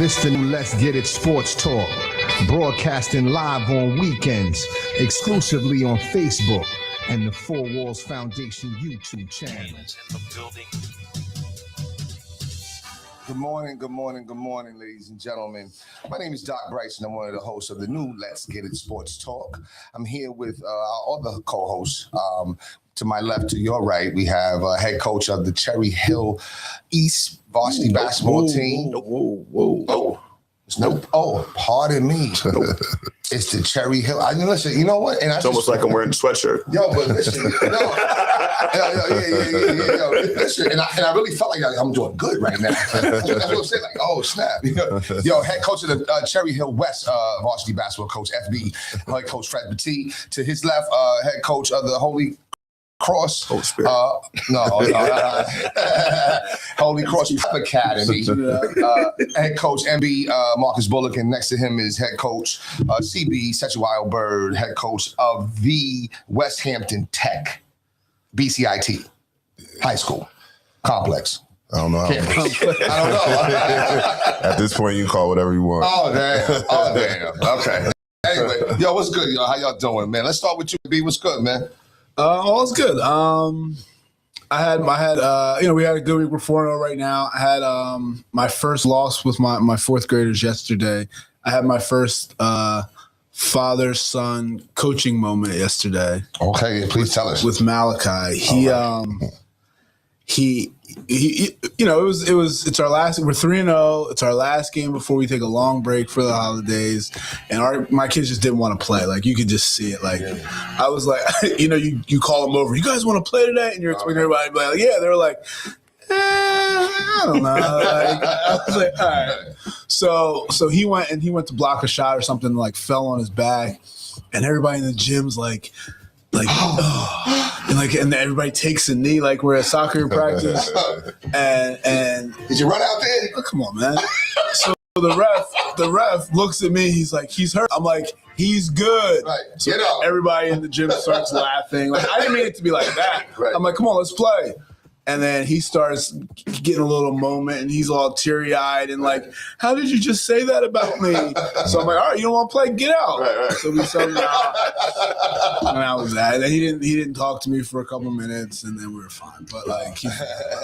This the new Let's Get It Sports Talk, broadcasting live on weekends, exclusively on Facebook and the Four Walls Foundation YouTube channel. Good morning, ladies and gentlemen. My name is Doc Bryce, and I'm one of the hosts of the new Let's Get It Sports Talk. I'm here with our other co-hosts. To my left, to your right, we have head coach of the Cherry Hill East varsity basketball team. Pardon me. It's the Cherry Hill. I mean, listen, you know what? And it's almost like I'm wearing a sweatshirt. Yo, but listen, listen, and I really felt like I'm doing good right now. That's what I'm saying. Like, oh snap! Yo, head coach of the Cherry Hill West varsity basketball coach, FB, head coach Fred Petit. To his left, head coach of the Holy Cross, Holy Cross Prep Academy, head coach MB Marcus Bullock, and next to him is head coach CB Setuayo Bird, head coach of the West Hampton Tech BCIT High School Complex. I don't know. I don't know. At this point, you can call whatever you want. Oh damn. Okay. Anyway, yo, what's good, y'all? How y'all doing, man? Let's start with you, B. What's good, man? All's good. I had we had a good week. We're 4-0 right now. I had my first loss with my fourth graders yesterday. I had my first father-son coaching moment yesterday. Okay, please tell us. With Malachi. It's our last, we're 3-0. It's our last game before we take a long break for the holidays. And my kids just didn't want to play. Like, you could just see it. Like, I was like, you call them over. You guys want to play today? And you're expecting everybody to be like, yeah. They were like, I don't know. Like, I was like, all right. So he went to block a shot or something, like fell on his back. And everybody in the gym's like, and everybody takes a knee like we're at soccer practice. And did you run out there? Oh, come on, man. So the ref looks at me. He's like, he's hurt. I'm like, he's good. Right. So everybody in the gym starts laughing. Like, I didn't mean it to be like that. Right. I'm like, come on, let's play. And then he starts getting a little moment, and he's all teary-eyed and like, how did you just say that about me? So I'm like, all right, you don't want to play? Get out. Right. So we started out, and that was that. And then he didn't talk to me for a couple minutes, and then we were fine. But like,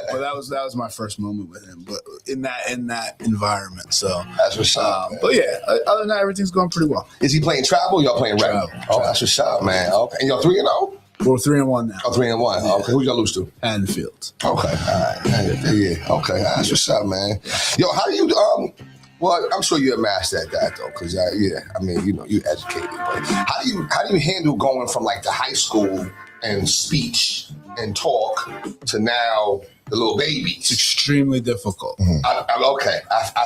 but that was my first moment with him. But in that environment, so that's what's up. But yeah, other than that, everything's going pretty well. Is he playing travel? Or y'all playing rep? Oh, that's what's up, man. Okay, and y'all 3-0. We're 3-1 now. Oh, 3-1. Yeah. Okay, who y'all lose to? Haddonfield. Okay, all right. Yeah. Okay, that's what's up, man. Yo, how do you well, I'm sure you're a master at that though, because you're educated. But how do you handle going from like the high school and speech and talk to now the little babies? It's extremely difficult. Mm-hmm. I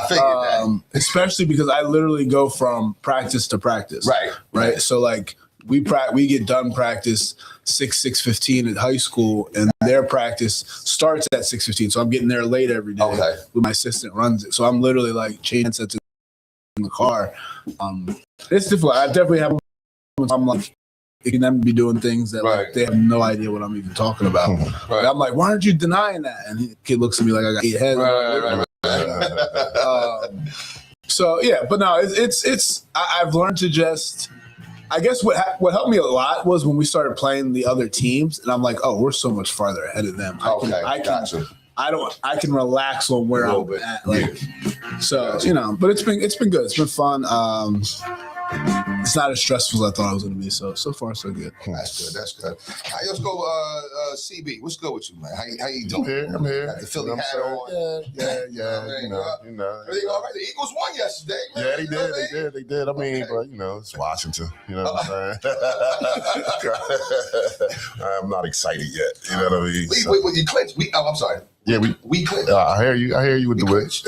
figured that. Especially because I literally go from practice to practice. Right. So like we get done practice 6:15 at high school, and their practice starts at 6:15. So I'm getting there late every day. Okay. My assistant runs it, so I'm literally like changing sets in the car. It's difficult. I definitely have. I'm like, it can them be doing things that like, they have no idea what I'm even talking about. Right. I'm like, why aren't you denying that? And the kid looks at me like I got 8 heads. Right. So yeah, but no, it's I've learned to just. I guess what helped me a lot was when we started playing the other teams, and I'm like, oh, we're so much farther ahead of them. I can relax on where I'm at. Like, so but it's been good. It's been fun. It's not as stressful as I thought it was going to be. So far, so good. That's good. All right, let's go, CB. What's good with you, man? How you doing? I'm here. Got the Philly hat on. Yeah. Everything all right? The Eagles won yesterday. Man. Yeah, they did. I mean, but it's Washington. You know what I'm saying? I'm not excited yet. You know what I mean? Wait, you clinched. I'm sorry. Yeah, we clinched. I hear you with the witch.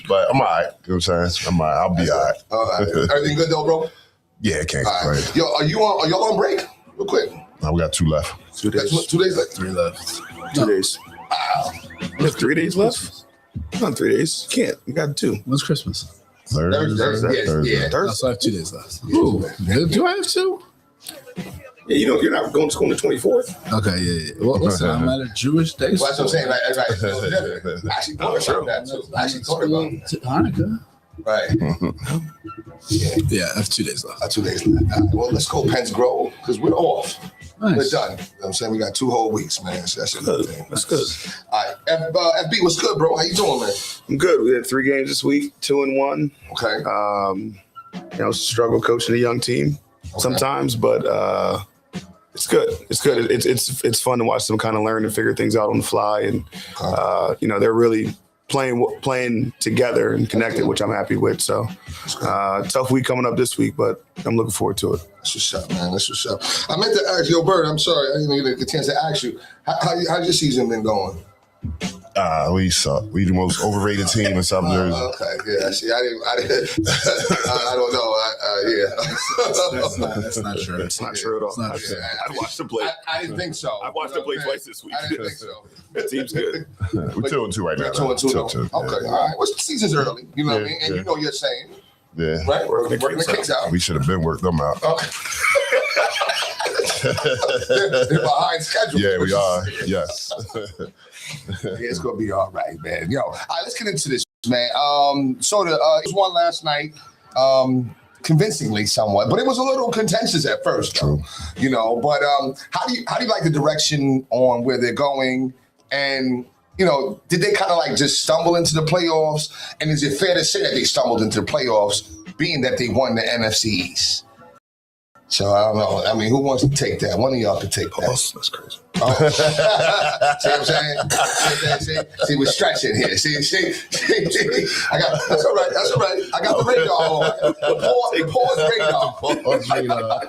But I'm all right. You know what I'm saying? I'm all right. I'll be all right. All right. Everything good though, bro? Yeah, it can't complain. Right. Yo, are y'all on break? Real quick. No, we got 2 left. 2 days. 2 days left? 3 left. 2 days. Wow. You have 3 days left? Not 3 days. You can't. You got 2. When's Christmas? Thursday. So I have 2 days left. Ooh, do I have 2? Yeah, you know, you're not going to school on the 24th. Okay, yeah. Well, listen, I'm at a Jewish day. Well, that's what I'm saying. Right. I actually thought about that too. I actually thought about that. Hanukkah. Right. Yeah, I have 2 days left. 2 days left. All right, well, let's go Penn's Grove because we're off. Nice. We're done. You know what I'm saying? We got 2 whole weeks, man. So that's a good thing. That's good. All right. FB, what's good, bro? How you doing, man? I'm good. We had 3 games this week, 2-1. Okay. You know, struggle coaching a young team sometimes, but it's good. It's good. It's fun to watch them kind of learn and figure things out on the fly, and you know, they're really playing together and connected, which I'm happy with. So tough week coming up this week, but I'm looking forward to it. That's what's up, man. That's what's up. I meant to ask you, Bird, I'm sorry. I didn't get a chance to ask you. How's your season been going? We suck. We the most overrated team in South Jersey. Okay, yeah. See, I didn't. I don't know. Yeah. That's not true. It's not true at all. Not true. I've watched them play. I didn't think so. I've watched them play twice this week. I didn't think so. The team's good. We're 2-2 right now. 2-2. though. Okay, 2-2. all right. Well, the season's early. You know what I mean? And you know you're saying, Yeah. right? Working the kicks out. We should have been worked them out. Okay. They're behind schedule. Yeah, we are. Yes. Yeah, it's gonna be all right, man. Yo, all right, let's get into this, man. So it was one last night, convincingly somewhat, but it was a little contentious at first, though. True. You know, but how do you like the direction on where they're going? And you know, did they kind of like just stumble into the playoffs? And is it fair to say that they stumbled into the playoffs, being that they won the NFC East? So I don't know. I mean, who wants to take that? One of y'all can take that. That's crazy. Oh. See what I'm saying? See, we're stretching here. See. I got that's all right. I got the radar on. The pause radar.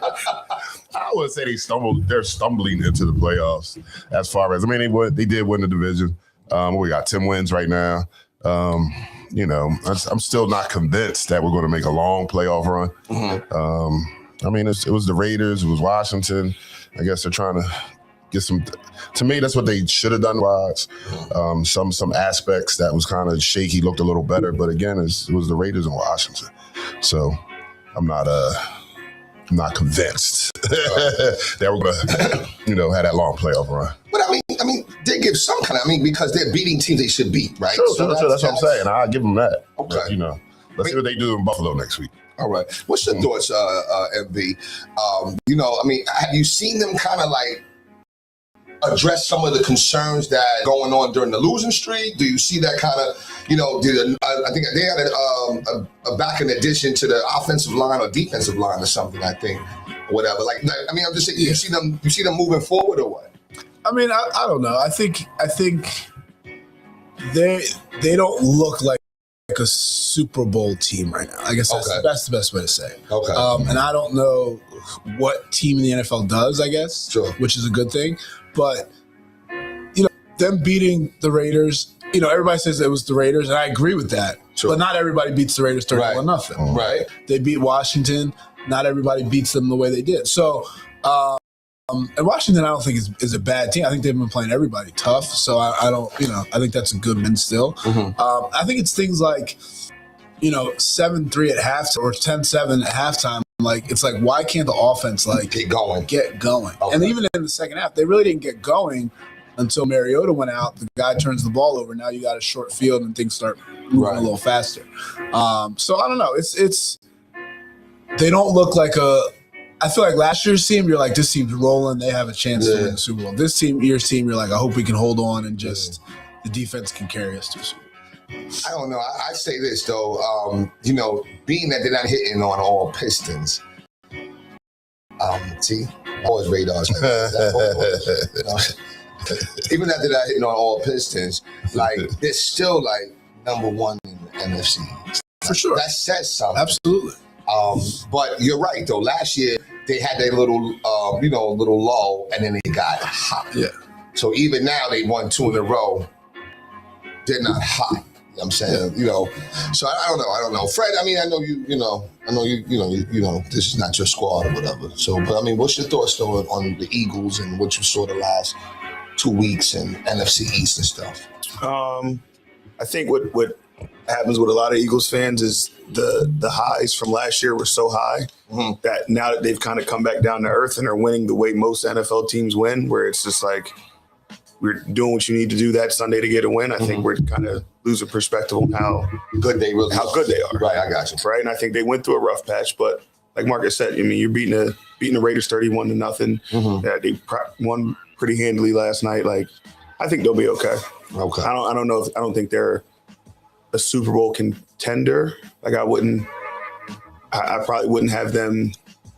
I would say they're stumbling into the playoffs. As far as they did win the division. We got 10 wins right now. You know, I'm still not convinced that we're going to make a long playoff run. Mm-hmm. I mean, it was the Raiders, it was Washington. I guess they're trying to get some. To me, that's what they should have done. Some aspects that was kind of shaky looked a little better, but again, it was the Raiders and Washington. So I'm not convinced that we're gonna, have that long playoff run. But I mean, they give some kind of. because they're beating teams they should beat, right? Sure, that's what I'm saying. I'll give them that. Okay. But, let's see what they do in Buffalo next week. All right. What's your thoughts, MB? Have you seen them kind of like address some of the concerns that are going on during the losing streak? Do you see that kind of, I think they had a back in addition to the offensive line or defensive line or something, I think, whatever. I'm just saying, you see them moving forward or what? I mean, I don't know. I think they don't look like a Super Bowl team right now. I guess that's the best way to say it. Okay. And I don't know what team in the NFL does, I guess, sure, which is a good thing. But, them beating the Raiders, everybody says it was the Raiders, and I agree with that. Sure. But not everybody beats the Raiders 31-0. Right. They beat Washington. Not everybody beats them the way they did. So, and Washington, I don't think is a bad team. I think they've been playing everybody tough. So I don't, I think that's a good win still. Mm-hmm. I think it's things like, 7-3 at halftime or 10-7 at halftime. It's like, why can't the offense get going? Okay. And even in the second half, they really didn't get going until Mariota went out. The guy turns the ball over. Now you got a short field and things start moving a little faster. So I don't know. It's they don't look like I feel like last year's team, you're like, this team's rolling. They have a chance to win the Super Bowl. This year's team, you're like, I hope we can hold on and just the defense can carry us to a Super Bowl. I don't know. I say this, though, being that they're not hitting on all pistons. Always radars. Even that they're not hitting on all pistons, they're still number one in the NFC. For sure. That says something. Absolutely. But you're right, though. Last year, they had their little lull, and then they got hot. Yeah. So even now, they won 2 in a row. They're not hot. You know what I'm saying, So I don't know. Fred, I know you, this is not your squad or whatever. So, but what's your thoughts though on the Eagles and what you saw the last 2 weeks and NFC East and stuff? I think what happens with a lot of Eagles fans is the highs from last year were so high that now that they've kind of come back down to earth and are winning the way most NFL teams win, where it's just like we're doing what you need to do that Sunday to get a win. I think we're kind of losing perspective on how good they are. Right, I got you. Right, and I think they went through a rough patch, but like Marcus said, I mean, you're beating the Raiders 31-0. Yeah, they won pretty handily last night. Like, I think they'll be okay. Okay. I don't think they're a Super Bowl contender. Like I probably wouldn't have them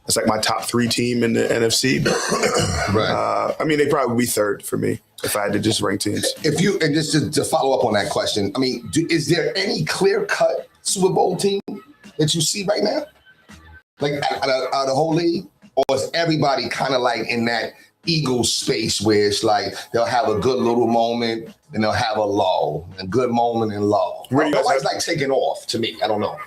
as like my top 3 team in the NFC. Right. I mean, they probably would be third for me if I had to just rank teams. If you and just to follow up on that question, I mean, is there any clear-cut Super Bowl team that you see right now, like out of the whole league, or is everybody kind of like in that Eagles space where it's like they'll have a good little moment and they'll have a lull, a good moment and lull? Nobody's like taking off to me. I don't know.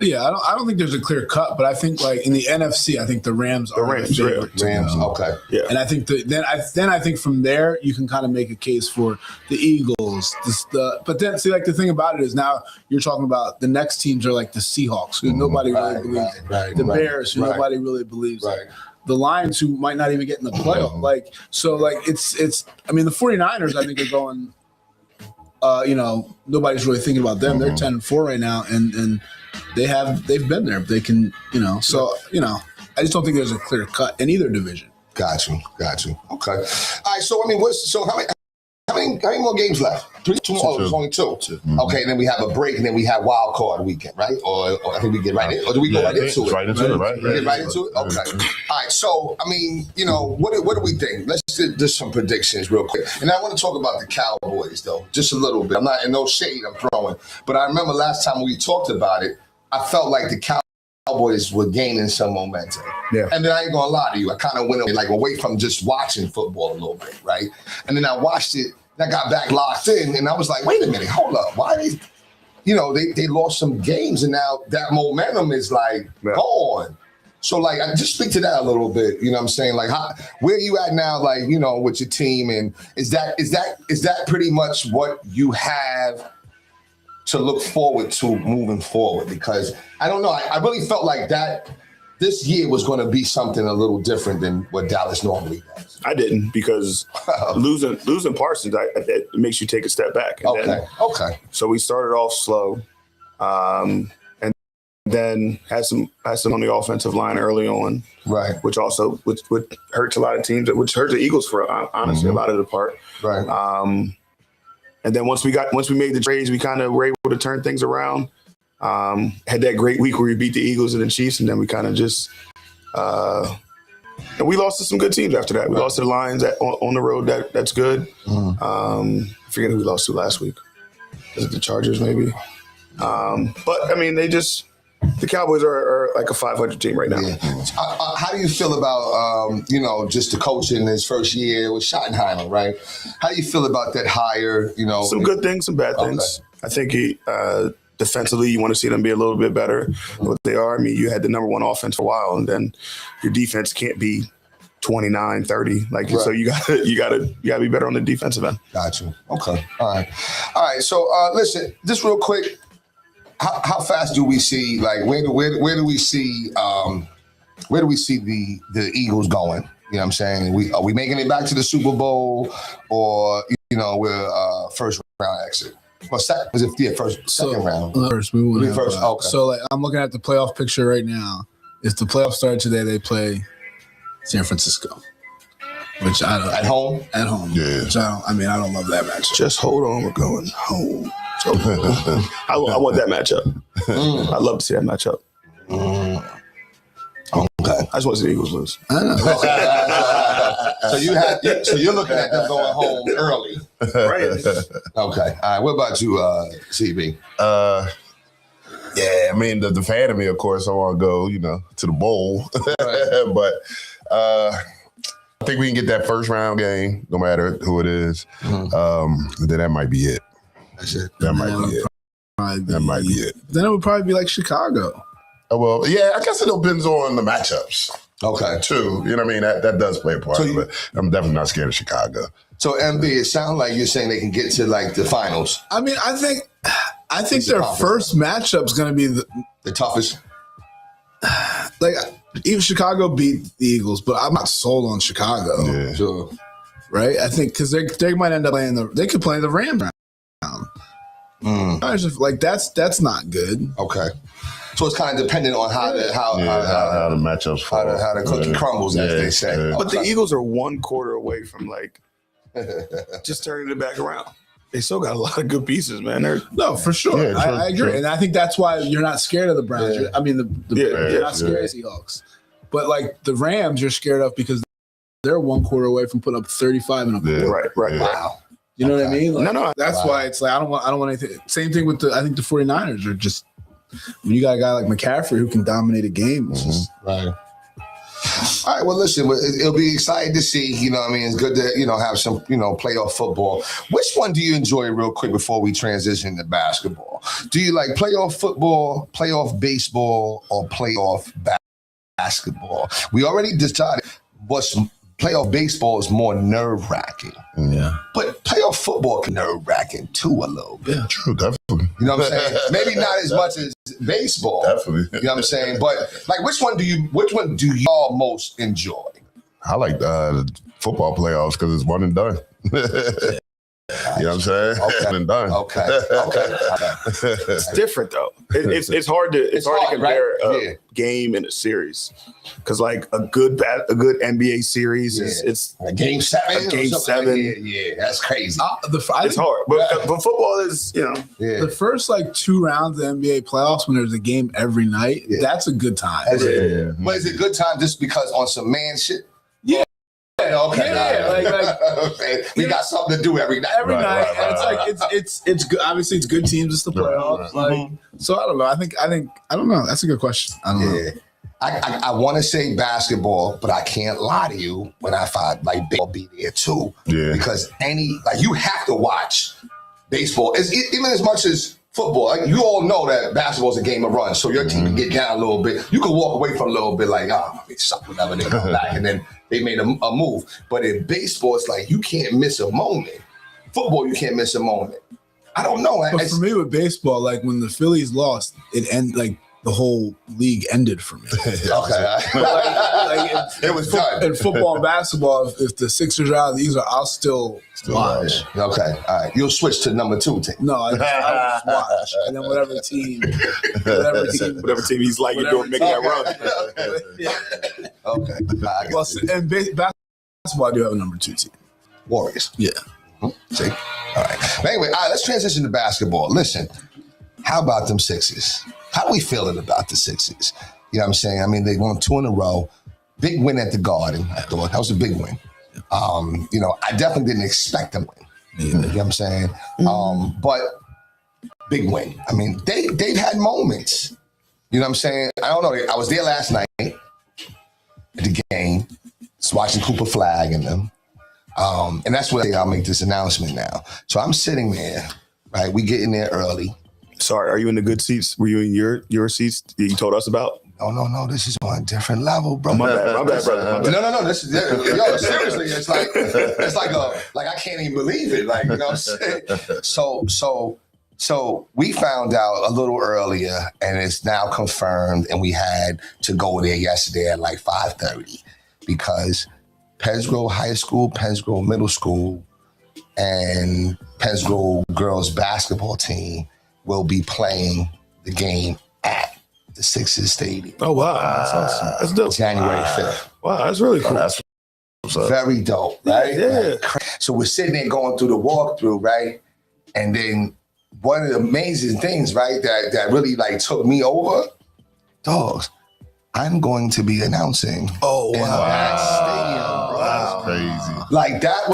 Yeah, I don't think there's a clear cut, but I think like in the NFC, I think the Rams are the favorite. Rams, okay. Yeah. And I think then I think from there you can kind of make a case for the Eagles. But then see, like the thing about it is now you're talking about the next teams are like the Seahawks, who nobody really believes, the Bears, who nobody really believes, the Lions, who might not even get in the playoff. Like so, like it's. I mean, the 49ers, I think are going. Nobody's really thinking about them. They're 10-4 right now, and they've been there. They can, so I just don't think there's a clear cut in either division. Got you. Okay. All right. So I mean, how many more games left? 3, 2 more. There's only 2. Okay. And then we have a break, and then we have wild card weekend, right? Or I think we get right in, or do we go right into it? Right into it, right? We get right into it. Okay. All right. So I mean, what do we think? Let's do some predictions real quick. And I want to talk about the Cowboys though, just a little bit. I'm not in no shade I'm throwing, but I remember last time we talked about it, I felt like the Cowboys were gaining some momentum. Yeah. And then I ain't gonna lie to you, I kind of went away from just watching football a little bit, right? And then I watched it, and I got back locked in, and I was like, wait a minute, hold up. Why they lost some games, and now that momentum is like gone. So like, I just speak to that a little bit. You know what I'm saying? Like, where you at now? Like, with your team, and is that pretty much what you have to look forward to moving forward? Because I don't know, I really felt like that this year was going to be something a little different than what Dallas normally does. I didn't, because losing Parsons, it makes you take a step back. And Okay. So we started off slow, and then had some on the offensive line early on, right? Which also which hurts a lot of teams, which hurt the Eagles for honestly a lot of the part, right? And then once we made the trades, we kind of were able to turn things around. Had that great week where we beat the Eagles and the Chiefs, and then we kind of just and we lost to some good teams after that. We lost to the Lions on the road. That's good. I forget who we lost to last week. Was it the Chargers maybe? But I mean, the Cowboys are like a 500 team right now. Yeah. How do you feel about just the coach in his first year with Schottenheimer, right? How do you feel about that hire? Some good things, some bad things. I think defensively, you want to see them be a little bit better than what they are. I mean, you had the number 1 offense for a while, and then your defense can't be 29, 30. So you gotta be better on the defensive end. Got you. Okay. All right. So listen, just real quick. How fast do we see, like, where do we see the Eagles going? You know what I'm saying? Are we making it back to the Super Bowl, or we're first round exit? Well, second round. First, we will. First. Okay. So like, I'm looking at the playoff picture right now. If the playoffs start today, they play San Francisco, which I don't at home. Yeah. Which I don't love that match. Just hold on, we're going home. So, I want that matchup. I'd love to see that matchup. Okay. I just want to see the Eagles lose. I know. So you're looking at them going home early, Right? Okay. All right. What about you, CB? Yeah, I mean, the fan of me, of course, I want to go, to the bowl. But I think we can get that first round game, no matter who it is. Then that might be it. That's it. That might be it. That might be it. Then it would probably be like Chicago. Well, yeah, I guess it depends on the matchups. Okay. Too. You know what I mean? That does play a part of it. I'm definitely not scared of Chicago. So, MB, it sounds like you're saying they can get to, like, the finals. I mean, I think I think It's a their conference. first matchup's going to be The toughest. like even Chicago beat the Eagles, but I'm not sold on Chicago, Yeah. Sure. right? I think because they might end up playing they could play the Rams round. I just like that's not good. Okay. So it's kind of dependent on how Yeah, how the matchups fall. how the cookie crumbles, as they say. Yeah. But the Eagles are 1 quarter away from like just turning it back around. They still got a lot of good pieces, man. They're No, for sure. Yeah, true, I agree, true. and I think that's why you're not scared of the Browns. Yeah. I mean, you're not scared yeah. of Seahawks, but like the Rams, you're scared of because they're 1 quarter away from putting up 35 in a quarter. Yeah. right. Yeah. Wow. You know what I mean? Like, No. That's Wow. why it's like I don't want anything. Same thing with I think the 49ers are just when you got a guy like McCaffrey who can dominate a game. It's just, Right. All right. Well, listen, it'll be exciting to see. You know what I mean? It's good to, have some, playoff football. Which one do you enjoy real quick before we transition to basketball? Do you like playoff football, playoff baseball, or playoff basketball? We already decided playoff baseball is more nerve-wracking. yeah. But playoff football can nerve-wracking too a little bit. True, definitely. You know what I'm saying? Maybe not as much as baseball. Definitely. You know what I'm saying? But like, which one do y'all most enjoy? I like the football playoffs because it's one and done. You know what I'm saying? Okay. One and done. Okay. It's different though. It's hard to It's hard to hard, compare right? a Yeah. game and a series because like a good NBA series is Yeah. it's A game 7. A game or something? 7. Yeah, that's crazy. I it's think hard, but football is Yeah. the first like 2 rounds of the NBA playoffs when there's a game every night, Yeah. that's a good time. That's it. Yeah. But is it a good time just because on some man shit? Yeah. Okay. Yeah, all right. like- Okay. We got something to do every night. Every Right, night, right, and it's right, like it's good. Obviously, it's good teams. It's the Right, playoffs. right. Like, so I don't know. I think I don't know. That's a good question. I don't know. Yeah. I want to say basketball, but I can't lie to you when I find like baseball be there too. Yeah. Because you have to watch baseball even as much as football. Like, you all know that basketball is a game of runs, so your team can get down a little bit. You can walk away from a little bit like, it sucked, whatever. They come back and then they made a move. But in baseball, it's like you can't miss a moment. Football, you can't miss a moment. I don't know. But for me with baseball, like when the Phillies lost, like the whole league ended for me. Okay. It was done. In football and basketball, if the Sixers are out, these are I'll still watch. Okay. All right. You'll switch to number 2 team. No, I'll just watch, and then whatever team he's like you're doing making that run. Okay. I got Well, you. and basketball, I do have a number 2 team. Warriors. Yeah. See? All right. But anyway, all right, let's transition to basketball. Listen, how about them Sixers? How are we feeling about the Sixers? You know what I'm saying? I mean, they won 2 in a row. Big win at the Garden. I thought that was a big win. I definitely didn't expect them win. You know what I'm saying? But big win. I mean, they've had moments. You know what I'm saying? I don't know. I was there last night at the game, just watching Cooper Flag and them. And that's where I'll make this announcement now. So I'm sitting there, right? We get in there early. Sorry, are you in the good seats? Were you in your seats that you told us about? No. This is on a different level, bro. My bad, brother. No. This is seriously. It's like I can't even believe it. Like, you know what I'm saying? So we found out a little earlier, and it's now confirmed. And we had to go there yesterday at like 5:30 because Pesgrove High School, Pesgrove Middle School, and Pesgrove girls basketball team will be playing the game at the Sixers Stadium. Oh wow, that's awesome. That's dope. January 5th. Wow, that's really cool. That's what's up. Very dope, right? Yeah. So we're sitting there going through the walkthrough, right? And then one of the amazing things, right, that really like took me over, dogs, I'm going to be announcing Oh in wow. that stadium, bro. That's crazy. Like that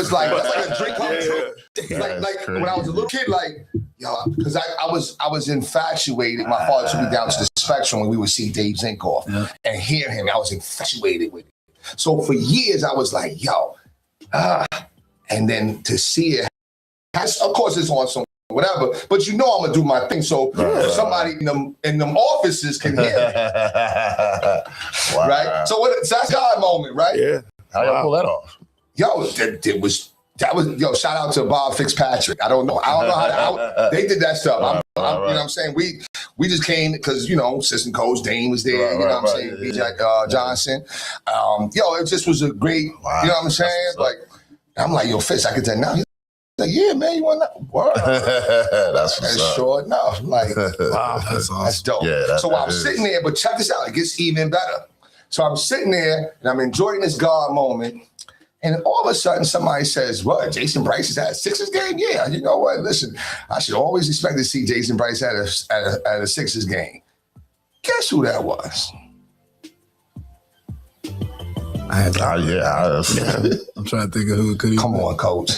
was like that's like a drink come true. Yeah. Like That's when I was a crazy. little kid, like because I was infatuated. My father took me down to the Spectrum when we would see Dave Zinkoff and hear him. I was infatuated with it. So for years I was like, and then to see it, of course it's on some whatever, but I'm gonna do my thing. So somebody in them offices can hear it, Wow. right? So that's God moment, right? Yeah. How y'all pull that off? Yo, it was That was shout out to Bob Fitzpatrick. I don't know how they did that stuff. You know what I'm saying? We just came because assistant coach Dane was there. You know what I'm saying? BJ Johnson. It just was a great. You know what I'm saying? Like I'm like, yo, Fitz, I could tell now. He's like, yeah, man, you want that? Word. That's what's up. Sure enough. Like, Wow, that's awesome. that's dope. Yeah, so while I'm sitting there, but check this out, it gets even better. So I'm sitting there and I'm enjoying this God moment. And all of a sudden, somebody says, "What? Jason Bryce is at a Sixers game?" Yeah, you know what? Listen, I should always expect to see Jason Bryce at a Sixers game. Guess who that was? I had that. Yeah. I'm trying to think of who it could be. Come on, coach.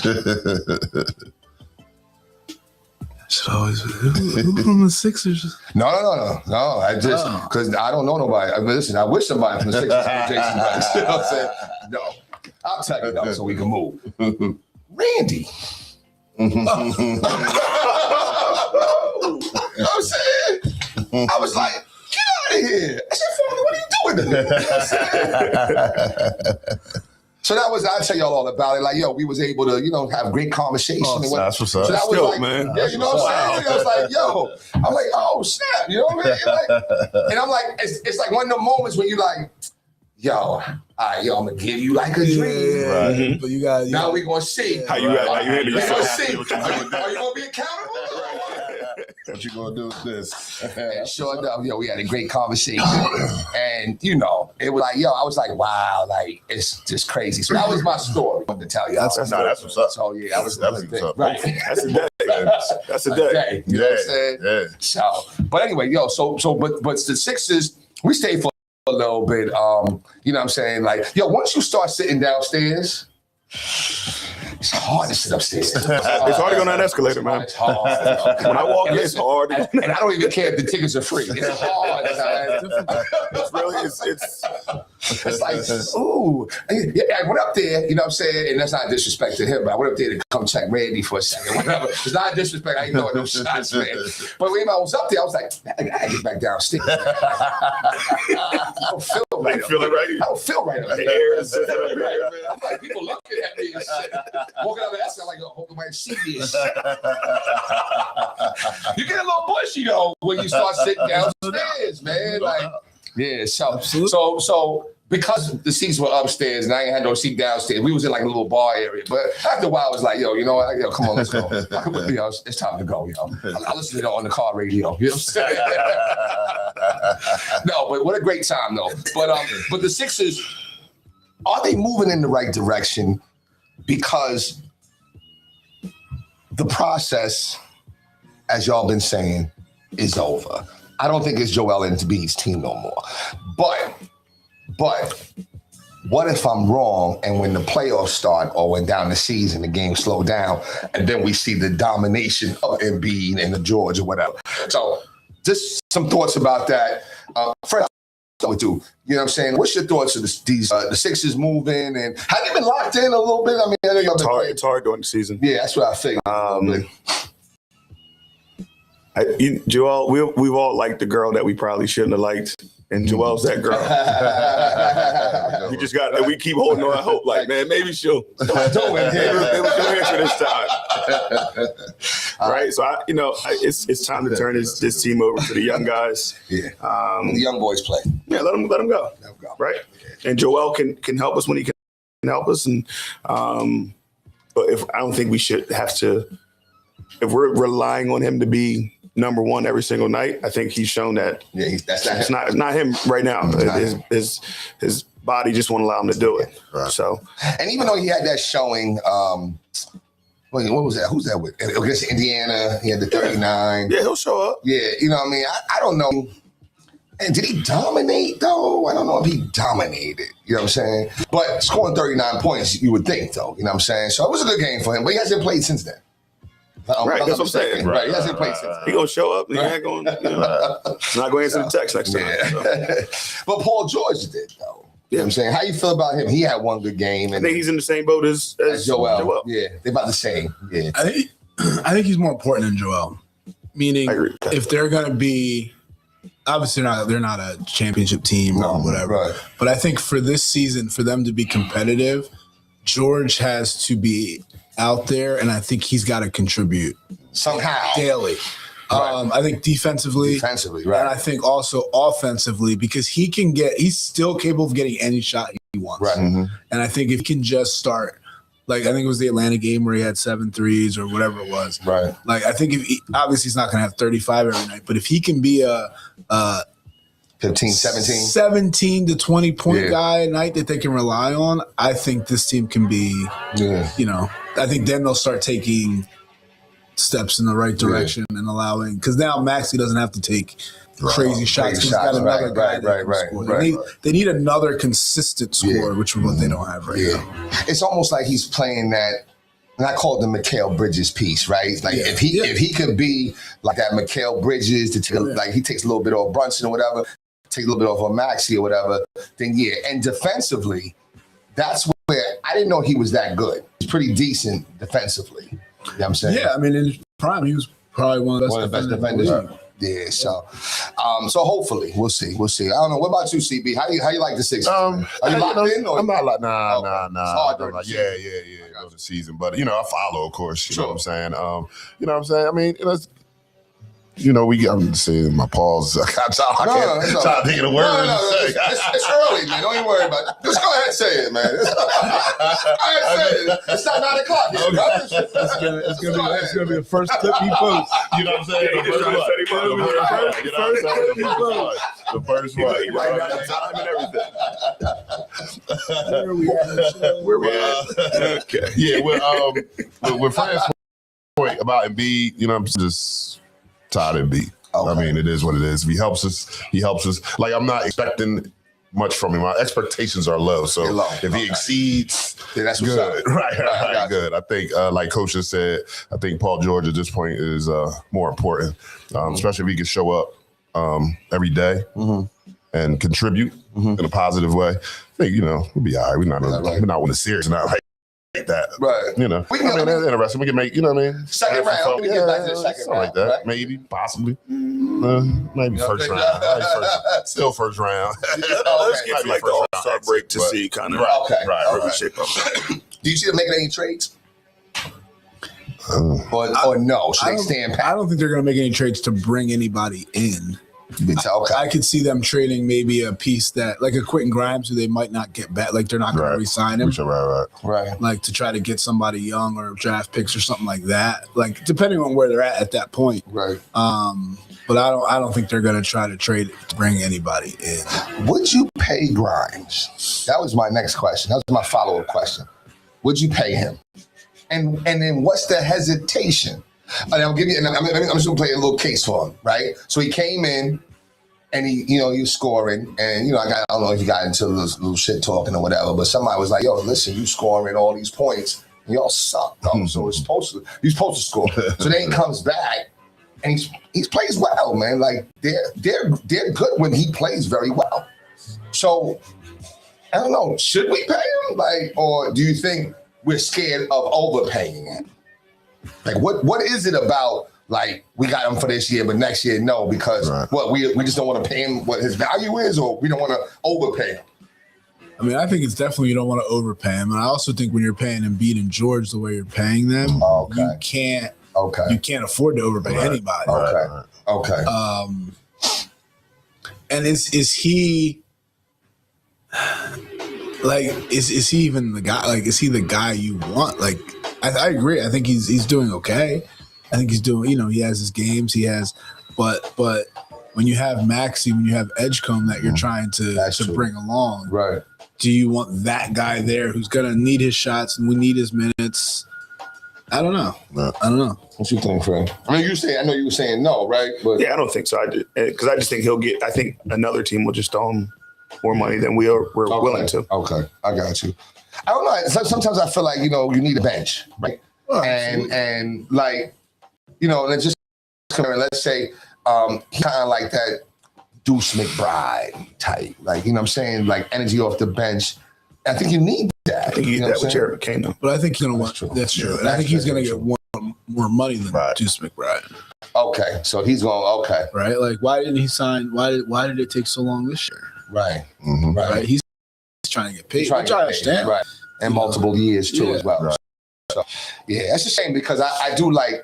Should always who from the Sixers? No. I just because I don't know nobody. I mean, listen, I wish somebody from the Sixers knew Jason Bryce. You know what I'm saying? No, I'll tell you though, so we can move. Randy. You know what I'm saying? I was like, get out of here. I said, what are you doing? You know what I'm saying? So that was, I'll tell y'all all about it. Like, we was able to, have great conversation. And That's what's up. So that was Dope, like, man. yeah, you know what I'm saying? I was like, I'm like, oh, snap. You know what I mean? Like, and I'm like, it's like one of the moments when you like, all right, I'm going to give you like a dream. Yeah, Right. but you got Now we're going to see. How you handle We're yourself. going to see. Are you going to be accountable? What you gonna do with this? And sure enough, we had a great conversation. And, it was like, I was like, wow, like, it's just crazy. So that was my story to tell you. That's what's up. So, that was Definitely what's up. right. That's a day. That's a day. You know what I'm saying? Yeah. So, but anyway, but the Sixers, we stayed for a little bit. You know what I'm saying? Like, once you start sitting downstairs, it's hard to sit upstairs. It's hard to go down that escalator, man. It's hard. When I walk in, it's hard. And I don't even care if the tickets are free. It's hard. It's really, It's like, ooh. I went up there, you know what I'm saying? And that's not disrespect to him, but I went up there to come check Randy for a second. Whatever. It's not disrespect. I ain't knowing no shots, man. But when I was up there, I was like, I gotta get back downstairs. I don't feel right. You feel it right? I don't feel right up there. The air is Right, man. I'm like, people looking at me and shit. Walking out of that, I'm like, hope nobody see me and shit. You get a little bushy though when you start sitting downstairs, man. Like, yeah, so because the seats were upstairs and I ain't had no seat downstairs, we was in like a little bar area. But after a while, I was like, you know what? Come on, let's go. It's time to go, I listen to it on the car radio. You know what I'm saying? No, but what a great time though. But the Sixers, are they moving in the right direction? Because the process, as y'all been saying, is over. I don't think it's Joel Embiid's team no more. But what if I'm wrong and when the playoffs start or when down the season, the game slow down and then we see the domination of Embiid and the George or whatever. So just some thoughts about that. Fred, with you. You know what I'm saying? What's your thoughts of the Sixers moving and have you been locked in a little bit? I mean, I know y'all It's hard during the season. Yeah, that's what I figured. Joel, we've all liked the girl that we probably shouldn't have liked, and Joel's that girl. We keep holding on hope, like, man, maybe she'll do it. Maybe she'll answer this time. Right? So it's time to turn this team over to the young guys. Yeah. The young boys play. Yeah, let them go. Right? And Joel can help us when he can help us. And but I don't think we should have to. If we're relying on him to be number one every single night, I think he's shown that. Yeah, it's not him right now. His body just won't allow him to do it. Right. So, and even though he had that showing, what was that? Who's that with? Against Indiana, he had the 39. Yeah, he'll show up. Yeah, you know what I mean? I don't know. And did he dominate, though? I don't know if he dominated. You know what I'm saying? But scoring 39 points, you would think, though. You know what I'm saying? So it was a good game for him, but he hasn't played since then. Right, that's what I'm saying. Right, he hasn't played since then. He gonna show up and he ain't going. Not going to answer the text next time. Yeah. So. But Paul George did, though. You know what I'm saying? How you feel about him? He had one good game. And I think he's in the same boat as Joel. Yeah, they're about the same. Yeah, I think he's more important than Joel. Meaning, if they're gonna be, obviously they're not a championship team or whatever. Right. But I think for this season, for them to be competitive, George has to be out there, and I think he's got to contribute somehow daily. Right. I think defensively, right? and I think also offensively, because he's still capable of getting any shot he wants. Right. And I think if he can just start, like I think it was the Atlanta game where he had 7 threes or whatever it was. Right. Like I think obviously he's not going to have 35 every night, but if he can be a 15, 17. 17 to 20 point guy a night that they can rely on, I think this team can be, I think then they'll start taking steps in the right direction and allowing, because now Maxey doesn't have to take crazy shots. He's got another guy that can score. They need another consistent scorer, which is what they don't have right now. It's almost like he's playing that, and I call it the Mikal Bridges piece, right? Like if he could be like that Mikal Bridges, like he takes a little bit off Brunson or whatever, take a little bit off of Maxey or whatever, then and defensively, that's where I didn't know he was that good. He's pretty decent defensively. You know what I'm saying? Yeah, I mean, in his prime, he was probably one of the best defenders. Yeah, so hopefully we'll see. I don't know. What about you, CB? How you like the Sixers? Are you locked in? Or? I'm not like nah. Yeah. During the season, but I follow, of course. You know what I'm saying? You know what I'm saying? I mean, I'm saying my pause. I can't think of the word. It's early, man. Don't even worry about it. Just go ahead and say it, man. Go ahead and say it. It's not 9 o'clock yet, bro. It's gonna be the first clip he posts. You know what I'm saying? The first one. You write down the time and everything. Where we at? Okay. Yeah, with Fran's point about Embiid, I'm just tired of Embiid. Okay. I mean, it is what it is. If he helps us. Like, I'm not expecting much from him. My expectations are low. So if he exceeds, that's good. Right, good. I think, like Coach just said, I think Paul George at this point is more important, especially if he can show up every day and contribute in a positive way. I think, we'll be all right. We're not winning series, not like that. Right. That's interesting. We can make, second round. We get back to the second round. Like that. Right? Maybe, possibly. Maybe first round. Still first round. Let's get like the All-Star break to see kind of right. shape up. Do you see them making any trades? Or no? Should they stand pat? I don't think they're going to make any trades to bring anybody in. Okay. I could see them trading maybe a piece that, like a Quentin Grimes, who they might not get back. Like they're not going to re-sign him. Right. Like to try to get somebody young or draft picks or something like that. Like depending on where they're at that point. Right. But I don't think they're going to try to trade to bring anybody in. Would you pay Grimes? That was my next question. That was my follow-up question. Would you pay him? And then what's the hesitation? And I'll give you. And I'm just gonna play a little case for him, right? So he came in, and he was scoring, and I don't know if he got into little shit talking or whatever, but somebody was like, "Yo, listen, you scoring all these points, and y'all suck, though. So you're supposed to score." So then he comes back, and he plays well, man. Like they're good when he plays very well. So I don't know, should we pay him? Like, or do you think we're scared of overpaying him? Like, what is it about, like, we got him for this year, but next year, no, because we just don't want to pay him what his value is, or we don't want to overpay him? I mean, I think it's definitely you don't want to overpay him. And I also think when you're paying Embiid and George the way you're paying them, you can't afford to overpay anybody. Okay. And is he like is he even the guy? Like, is he the guy you want? Like, I agree. I think he's doing okay. I think he's doing. He has his games. He has, but when you have Maxey, when you have Edgecombe that you're trying to bring along, right? Do you want that guy there who's gonna need his shots and we need his minutes? I don't know. I don't know. What you think, Fred? I mean, I know you were saying no, right? But yeah, I don't think so. Because I just think he'll get. I think another team will just throw him more money than we're willing to. Okay, I got you. I don't know. Sometimes I feel like, you need a bench, right? Oh, and like, let's just come here and let's say he kind of like that Deuce McBride type. Like, you know what I'm saying? Like energy off the bench. I think you need that. I think you need that with Jared McCain, though. But I think he's going to want. That's true. And I think he's going to get more money than Deuce McBride. Okay, so he's going, okay. Right? Like, why didn't he sign? Why did it take so long this year? Right. Right? He's trying to get paid, which I understand. Right. and multiple years too as well. Right. So yeah, it's a shame because I do like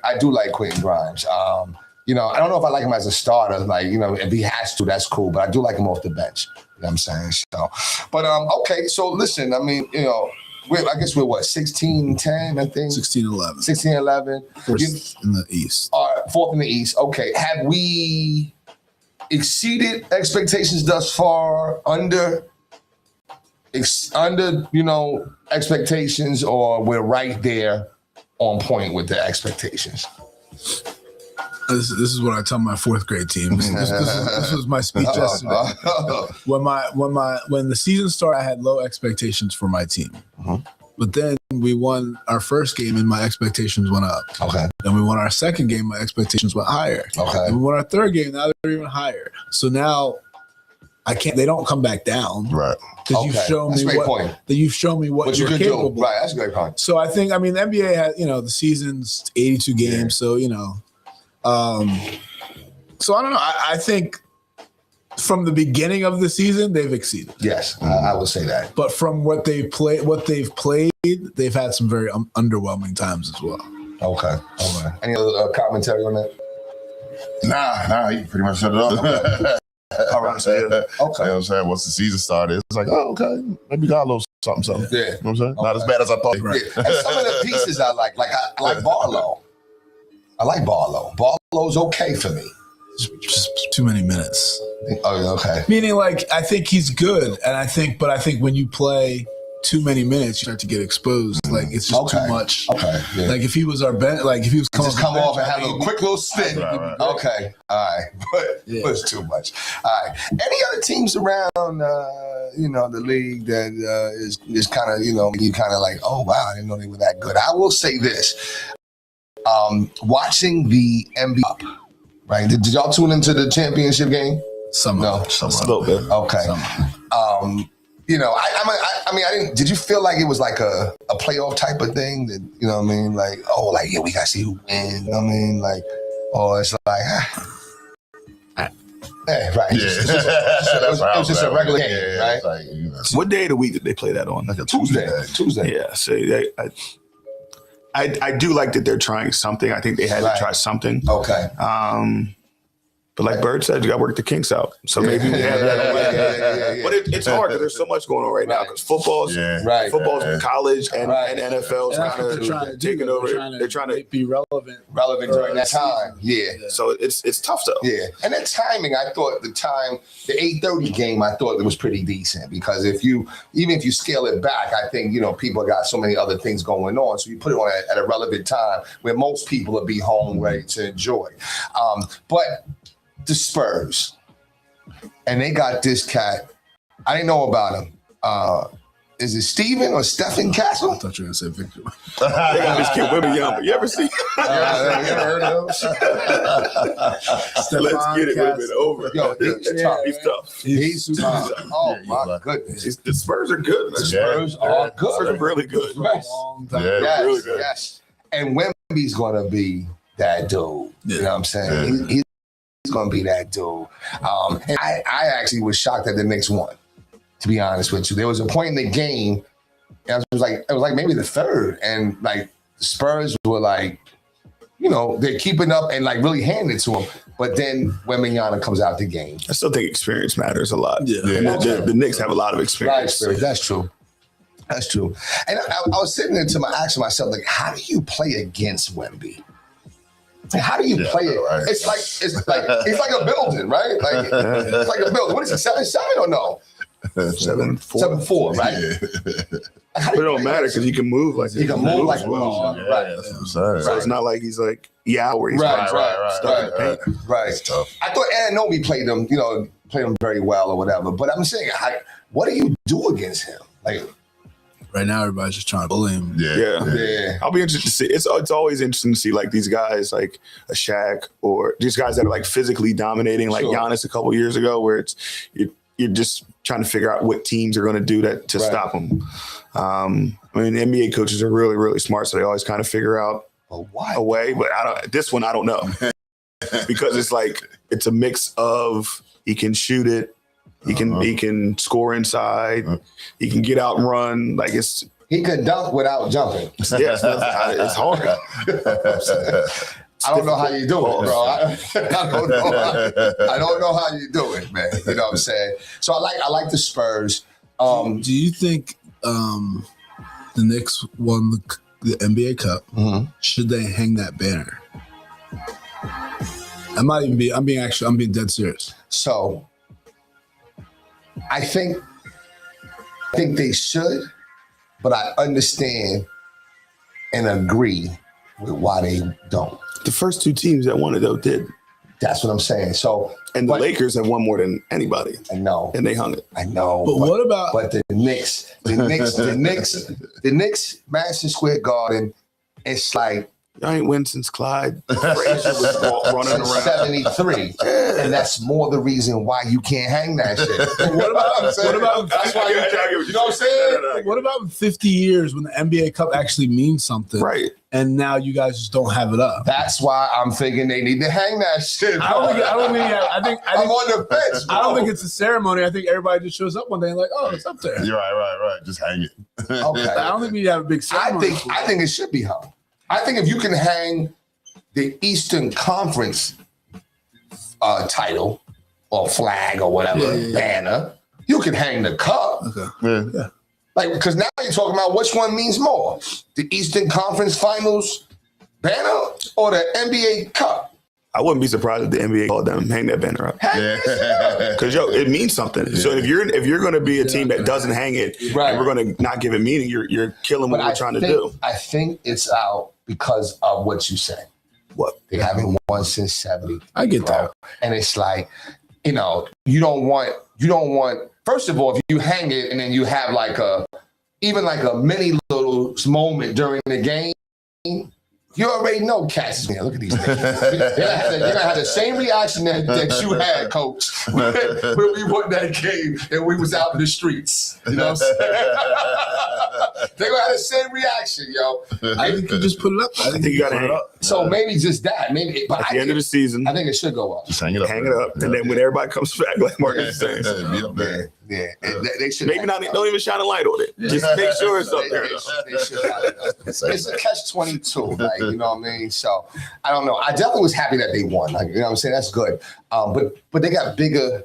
Quentin Grimes. You know, I don't know if I like him as a starter. Like, you know, if he has to, that's cool. But I do like him off the bench. You know what I'm saying? So, but okay. So listen, I mean, you know, I guess we're what 16-10, I think. 16-11. 16-11. First in the East. Fourth in the East. Okay. Have we exceeded expectations thus far? Under, you know, expectations, or we're right there on point with the expectations? This is what I tell my fourth grade team. This was my speech yesterday. When the season started, I had low expectations for my team. But then we won our first game and my expectations went up. Okay. Then we won our second game, my expectations went higher. Okay. And we won our third game, now they're even higher. So now they don't come back down. Right. Because you've shown me what you're can capable. do. Right, that's a great point. So I think, the NBA has, you know, the season's 82 games. So, you know, so I don't know. I think from the beginning of the season, they've exceeded. Yes, I would say that. But from what they've played, they've had some very underwhelming times as well. Okay. Any other commentary on that? Nah, you pretty much shut it off. All right. Okay. You know Okay. what I'm saying? Once the season started, it's like, oh, okay, maybe got a little something. Yeah. You know what I'm saying? Not as bad as I thought. Yeah. And some of the pieces I like I like Barlow. I like Barlow. Barlow's okay for me. Just too many minutes. Oh, okay. Meaning, like, I think he's good, and I think when you play too many minutes, you start to get exposed. Like, it's just too much. Okay. Yeah. Like, if he was our bench, like if he was Just come off and have a quick little spin. Right. Okay. All right. But it's too much. All right. Any other teams around, you know, the league that is kind of, you know, you kind of like, oh, wow, I didn't know they were that good. I will say this. Watching the NBA, right? Did y'all tune into the championship game? Some. No. A little bit. Okay. You know, I mean, I didn't. Did you feel like it was like a playoff type of thing? That, you know what I mean? Like, oh, like, yeah, we gotta see who wins. You know what I mean? Like, or it's like, right. It was just a regular game, right? Like, you know, What day of the week did they play that on? like a Tuesday. Yeah, so I do like that they're trying something. I think they had to try something. Okay. But like Bird said, you got to work the kinks out. So maybe we have that. Yeah. But it's hard because there's so much going on right now. Because football's college and NFL's And that's what kind they're trying of to do. taking over. They're trying to be relevant During that time. Yeah. So it's tough though. Yeah, and that timing, I thought the 8:30 game, I thought it was pretty decent because even if you scale it back, I think, you know, people got so many other things going on, so you put it on at a relevant time where most people will be home ready to enjoy. But the Spurs, and they got this cat. I didn't know about him. Is it Steven or Stephen Castle? I thought you were gonna say Victor. They got this kid Wembanyama. You ever see? You ever heard of him? Let's get it. Women over. Yo, he's tough. He's tough. He's tough. Oh my goodness. The Spurs are good. The Spurs are good. Spurs are really good. Yes. Long time. Yeah. Yes, really good. yes. And Wemby's gonna be that dude. You know what I'm saying? Yeah. He's gonna be that dude. And I actually was shocked that the Knicks won. To be honest with you, there was a point in the game, and it was like maybe the third, and like the Spurs were like, you know, they're keeping up and like really handing it to them. But then Wembanyama comes out the game. I still think experience matters a lot. Yeah. And the Knicks have a lot of experience. Right, that's true. That's true. And I was sitting there asking myself, like, how do you play against Wemby? Like, how do you play it? Right. It's like a building, right? Like it's like a building. What is it? 7-7 or no? 7-4. 7-4, right? Yeah. But it don't matter because he can move like He can move like well. well, right? That's what I'm saying. So it's not like he's like where he's Right, stuck in the paint. Right. It's tough. I thought Anunoby played him very well or whatever. But I'm saying, what do you do against him? Like, Right now, everybody's just trying to bully him. yeah. I'll be interested to see. It's always interesting to see like these guys like a Shaq or these guys that are like physically dominating, like Sure. Giannis a couple years ago, where it's you're just trying to figure out what teams are going to do that to stop them. I mean, the NBA coaches are really, really smart, so they always kind of figure out a way. But this one I don't know because it's like it's a mix of he can shoot it. He can score inside. He can get out and run. Like it's He could dunk without jumping. Yeah, it's hard. I don't know how you do it, bro. I don't know. I don't know how you do it, man. You know what I'm saying? So I like the Spurs. Do you think the Knicks won the NBA Cup? Mhm. Should they hang that banner? I'm being dead serious. So I think they should, but I understand and agree with why they don't. The first two teams that won it though did, That's what I'm saying. So and the but- Lakers have won more than anybody, I know. and they hung it. I know. But what about But the Knicks, the Knicks, Madison Square Garden, it's like Y'all ain't win since Clyde Frazier was running around. 73. And that's more the reason why you can't hang that shit. what about That's why you know what I'm saying? what about 50 years when the NBA Cup actually means something, Right. and now you guys just don't have it up? That's why I'm thinking they need to hang that shit. I think I'm on the fence. I don't bro. think it's a ceremony. I think everybody just shows up one day and like, oh, it's up there. You're right. Just hang it. Okay. I don't think we have a big ceremony. I think it should be hung. I think if you can hang the Eastern Conference title or flag or whatever banner, you can hang the cup. Okay. Yeah. Like, because now you're talking about which one means more, the Eastern Conference Finals banner or the NBA Cup. I wouldn't be surprised if the NBA called them hang that banner up. Because it means something. So if you're going to be a team that doesn't hang it, Right. and we're going to not give it meaning, you're killing what we're trying to do. I think it's out because of what you said. What? They haven't won since 70. I get that. And it's like, you don't want, first of all, if you hang it and then you have even a mini little moment during the game, you already know cats is, man, look at these niggas. You're gonna have the same reaction that you had, coach, when we won that game and we was out in the streets. You know what I'm saying? They're gonna have the same reaction, yo. I think you just put it up. I think you got to hang it. So maybe just that. Maybe, but At the end of the season, I think it should go up. Just hang it up. hang it up. And then when everybody comes back, like Marcus is saying, Be up there. Yeah, they should. maybe not, don't even shine a light on it. Just make sure it's up there. They should have it. It's a catch-22, like, you know what I mean? So I don't know. I definitely was happy that they won. Like, you know what I'm saying? That's good. But they got bigger, you know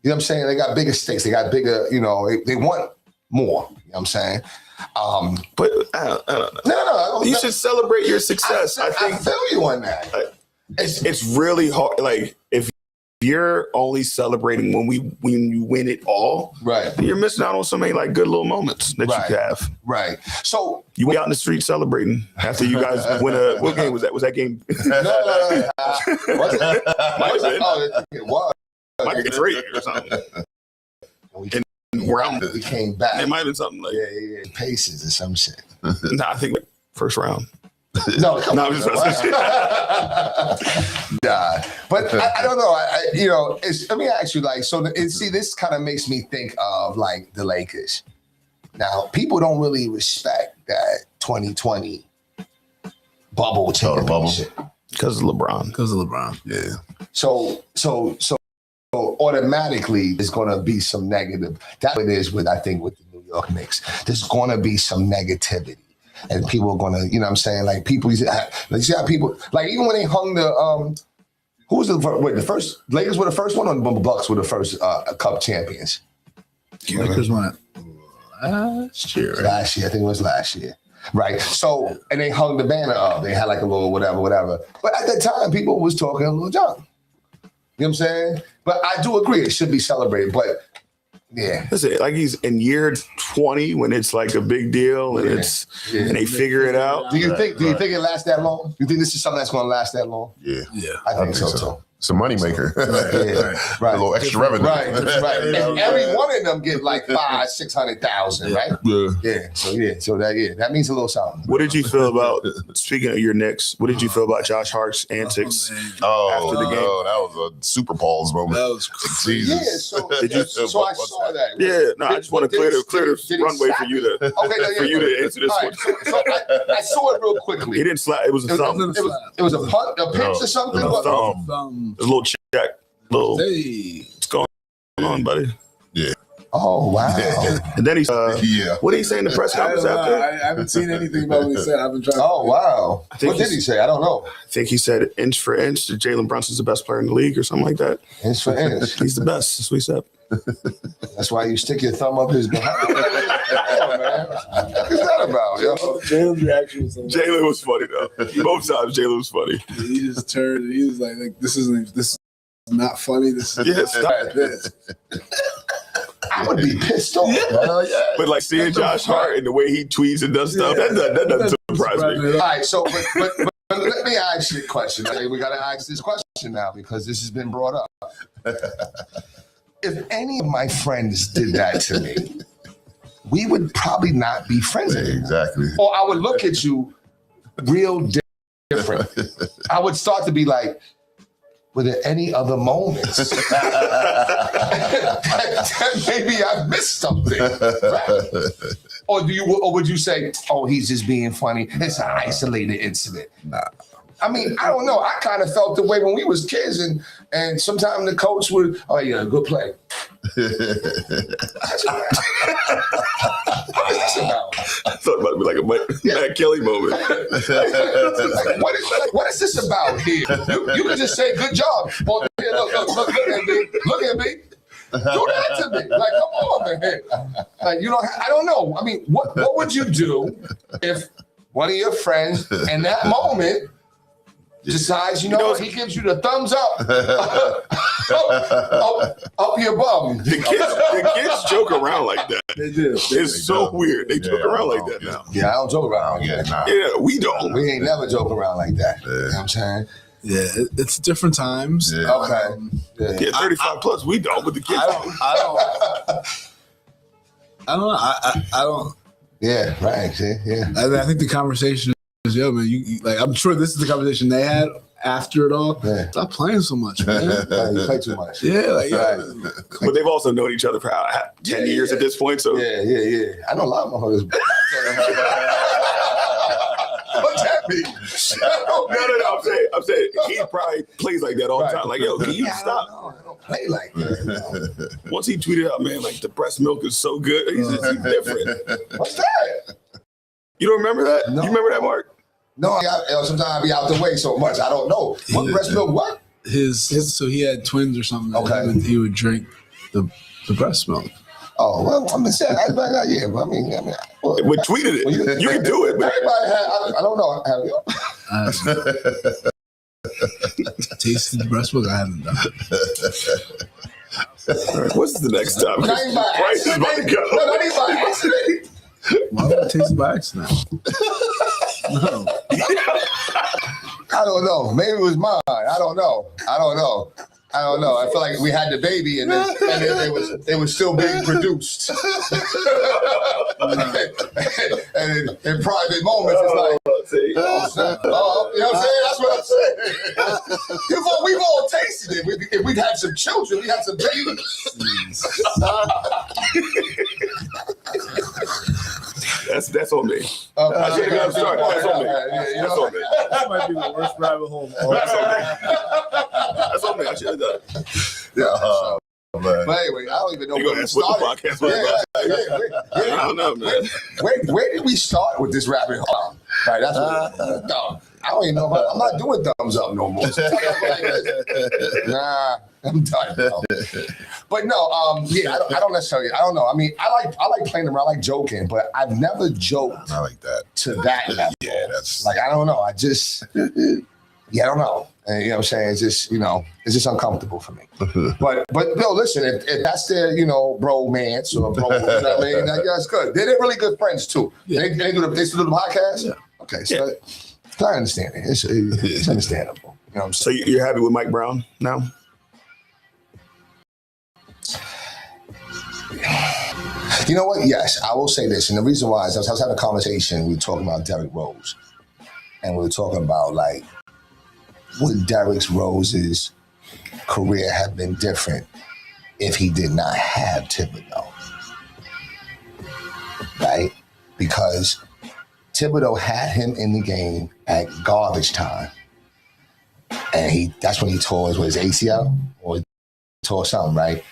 what I'm saying? They got bigger stakes. They got bigger, they want more. You know what I'm saying? But I don't know. No. You should celebrate your success. I think I feel you on that. it's really hard. Like if you're only celebrating when you win it all, Right. you're missing out on so many like good little moments that Right. you could have. Right. So You went out in the street celebrating after you guys win a. What game was that? Was that game? no. Was it? Might have been. Oh, it was. Might have been 3 or something. Round. We came back. It might have been something like. Yeah. Paces or some shit. Nah, I think first round. No, come No, on. I'm just Nah, but I don't know. Let me ask you, this kind of makes me think of like the Lakers. Now, people don't really respect that 2020 bubble championship. Because of LeBron. Because of LeBron. Yeah. So automatically there's going to be some negative. That's what it is with the New York Knicks. There's going to be some negativity. And people are going to, you know what I'm saying? Like people, you see how people, like even when they hung who was the first, Lakers were the first one or the Bucks were the first cup champions? Lakers won it last year. Right? Last year, I think it was last year. Right. So, and they hung the banner up. They had like a little whatever. But at that time, people was talking a little junk. You know what I'm saying? But I do agree it should be celebrated. But yeah. Listen, like he's in year 20 when it's like a big deal and and they figure it out. Do you think it lasts that long? Do you think this is something that's going to last that long? Yeah. I think so too. It's a moneymaker. Right. A little extra revenue. Right. And every one of them get like 500,000-600,000, right? Yeah. So that means a little something. What did you feel about, speaking of your Knicks, what did you feel about Josh Hart's antics after the game? That was a Super Balls moment. That was crazy. Jesus. So I saw that. Yeah, no, I just want to clear the runway for you to answer this All one. right, so I saw it real quickly. He didn't slap. It was a thumb. It was a punt, a pinch or something. No, What? thumb. It was a little check. Hey, What's going on, buddy? Yeah. Oh wow! And then he's Yeah. what did he say in the press I conference don't know. after? I haven't seen anything about what he said. I've been trying. Oh wow! think What did he say? I don't know. I think he said inch for inch that Jalen Brunson's the best player in the league or something like that. Inch for inch. He's the best. That's what he said. That's why you stick your thumb up his behind. Come on, man. What is that about, yo? Jalen's reaction was so Jalen was funny though. Both times Jalen was funny. he just turned and he was like this is not funny. This is Yeah, stop. this. I would be pissed off. Hell yeah. But like seeing Josh Hart and the way he tweets and does stuff, that doesn't surprise me. All right, so but let me ask you a question. I think we got to ask this question now because this has been brought up. If any of my friends did that to me, we would probably not be friends anymore. Exactly. Or I would look at you real different. I would start to be like, were there any other moments that maybe I missed something? Right? Or would you say, oh, he's just being funny? It's an isolated incident. Nah. I mean, I don't know. I kind of felt the way when we was kids, and sometimes the coach would, oh yeah, good play. What is this about? I thought about it be like a Matt Kelly moment. Like, what is this about here? You can just say good job. Or, yeah, look at me. Look at me. Do that to me. Like, come on, man. Like, you know, I don't know. I mean, what would you do if one of your friends in that moment decides, you know what, he gives you the thumbs up, up your bum. The kids joke around like that. They do. It's so weird. They joke around like that now. Yeah, I don't joke around. Yeah, nah. Yeah, we don't. We ain't never joke around like that. You know what I'm saying? Yeah, it's different times. Yeah. Okay. Yeah, 35 plus, we don't, but the kids don't. I don't know. I don't. Yeah, right. See? Yeah. I think the conversation is, yo, man, you like. I'm sure this is the conversation they had after it all. Yeah. Stop playing so much, man. You play too much. Yeah, like, Right. But they've also known each other for 10 years at this point. So Yeah. I know a lot of motherfuckers. What's that mean? no. I'm saying he probably plays like that all the time. Like, yo, can you Yeah, stop? I don't play like that. Once he tweeted out, man, like the breast milk is so good. He's different. What's that? You don't remember that? No. You remember that, Mark? No, sometimes I be out the way so much. I don't know. What breast milk? What? his so he had twins or something. Okay. He would drink the breast milk. Oh well, I'm just saying. Yeah, but I mean, well, We tweeted it. well, You can do it, man. Everybody had. I don't know. Have you? Tasted the breast milk. I haven't done. What's the next time? Not even by Price is about to accident. go. No, not even by accident. Why would I taste it by accident? No. I don't know. Maybe it was mine. I don't know. I feel like we had the baby and then it was still being produced. And in private moments, it's like, you know what I'm saying? That's what I'm saying. We've all tasted it. If we'd had some children, we had some babies. That's on me. I should have got started. That's on me. That's on me. That might be the worst rabbit hole. That's on me. I should have done it. Yeah. Man. But anyway, I don't even know You where gonna we ask what the started. podcast was about? I don't know, man. Where did we start with this rabbit hole? Right, that's what. No, I don't even know. I'm not doing thumbs up no more. Nah, I'm done. No. But no, yeah, I don't necessarily. I don't know. I mean, I like playing around, I like joking, but I've never joked I like that. to that level. Yeah, that's Like I don't know. I don't know. And, you know what I'm saying? It's just, it's just uncomfortable for me. But no, listen, if that's their, bromance or bro, you know what I mean? That's good. They're really good friends too. Yeah. They still do the podcast? Yeah. Okay, so I understand it. It's understandable. You know what I'm So saying? you're happy with Mike Brown now? You know what? Yes, I will say this. And the reason why is I was having a conversation. We were talking about Derrick Rose. And we were talking about, like, would Derrick Rose's career have been different if he did not have Thibodeau? Right? Because Thibodeau had him in the game at garbage time. And that's when he tore his ACL or he tore something, right?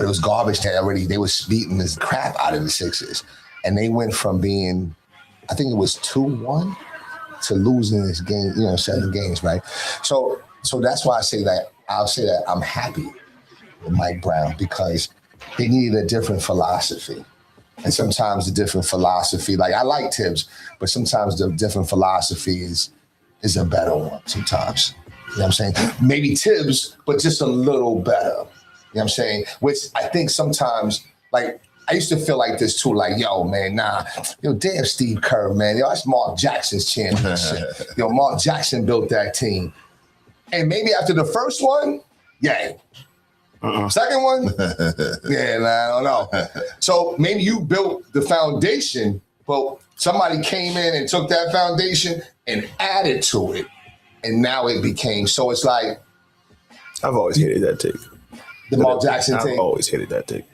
but it was garbage time. They was beating this crap out of the Sixers. And they went from being, I think it was 2-1 to losing this game, 7 games, right? So that's why I'll say that I'm happy with Mike Brown, because they needed a different philosophy. And sometimes the different philosophy, like I like Tibbs, but sometimes the different philosophy is a better one sometimes. You know what I'm saying? Maybe Tibbs, but just a little better. You know what I'm saying? Which I think sometimes, like, I used to feel like this too, like, yo, man, damn Steve Kerr, man. That's Mark Jackson's championship. Mark Jackson built that team. And maybe after the first one, yeah. Second one, yeah, I don't know. So maybe you built the foundation, but somebody came in and took that foundation and added to it. And now it became, so it's like. I've always hated that take. The Mark Jackson take? I've always hated that take.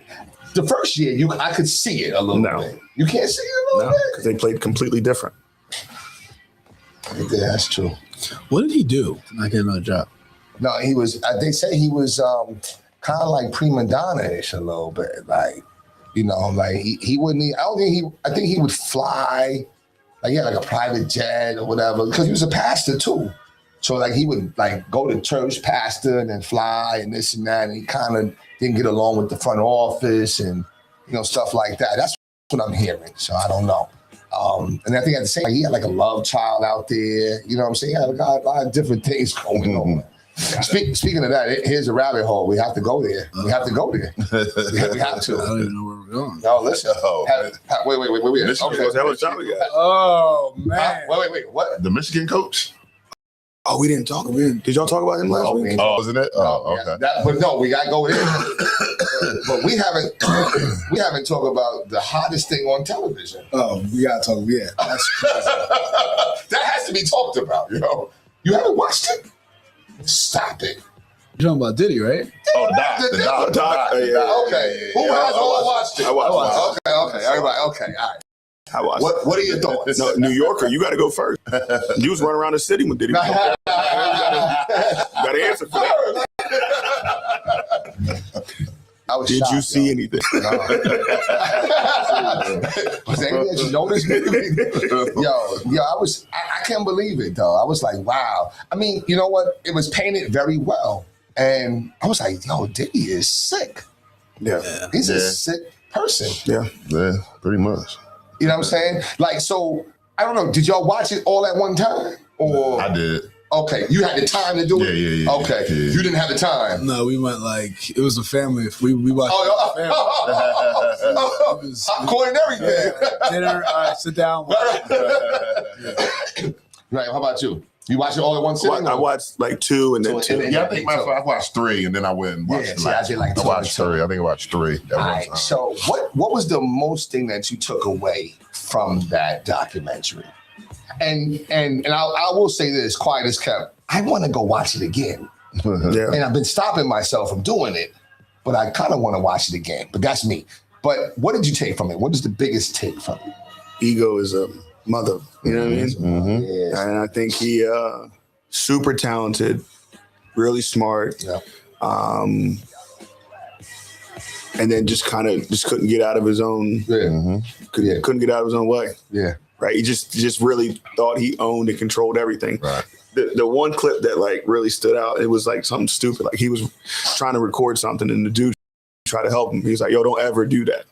The first year, I could see it a little bit. You can't see it a little bit? Because they played completely different. Yeah, that's true. What did he do to not get another job? No, he was, they say he was kind of like prima donna-ish a little bit. Like, like he wouldn't, I think he would fly, like he had like a private jet or whatever, because he was a pastor too. So like he would like go to church, pastor, and then fly and this and that. And he kind of didn't get along with the front office and, stuff like that. That's what I'm hearing. So I don't know. And I think at the same time, he had like a love child out there. You know what I'm saying? He had a lot of different things going on. Speaking of that, here's a rabbit hole. We have to go there. We have to go there. We have to. I don't even know where we're going. No, listen. Wait. Okay. Oh, man. Wait. What? The Michigan coach? Oh, we didn't talk. Did y'all talk about him last week? Oh, wasn't it? Oh, okay. But no, we gotta go there. But we haven't talked about the hottest thing on television. Oh, we gotta talk. Yeah, that's crazy. That has to be talked about. You haven't watched it? Stop it. You're talking about Diddy, right? Oh, the doc. Okay. Who has all watched it? I watched it. Okay. Everybody. Okay. All right. I watched it. What are your thoughts? No, New Yorker, you got to go first. You was running around the city when Diddy. You got to answer for that. I was Did shocked, you see anything? No. Was there anything that you noticed? I can't believe it though. I was like, wow. I mean, you know what? It was painted very well. And I was like, yo, Diddy is sick. Yeah. He's a sick person. Yeah, pretty much. You know what I'm saying? Like, so, I don't know. Did y'all watch it all at one time? Or I did. Okay. You had the time to do it? Yeah. Okay. Yeah. You didn't have the time? No, we went it was a family. We watched popcorn and everything. Dinner, all right, sit down. Right. How about you? You watch it all at one sitting? I watched like 2 and then 2. Yeah, I think I watched 3 and then I went and watched I did like 2. I watched 3. I think I watched 3. All right. So what was the most thing that you took away from that documentary? And I will say this, quiet as kept. I want to go watch it again. Yeah. And I've been stopping myself from doing it, but I kind of want to watch it again. But that's me. But what did you take from it? What is the biggest take from it? Ego is a mother. You know what I mean? Mm-hmm. Yes. And I think he super talented, really smart. Yeah. And then just couldn't get out of his own. Yeah. Couldn't get out of his own way. Yeah. Right. He just really thought he owned and controlled everything. Right. The one clip that like really stood out, it was like something stupid. Like he was trying to record something and the dude tried to help him. He was like, yo, don't ever do that.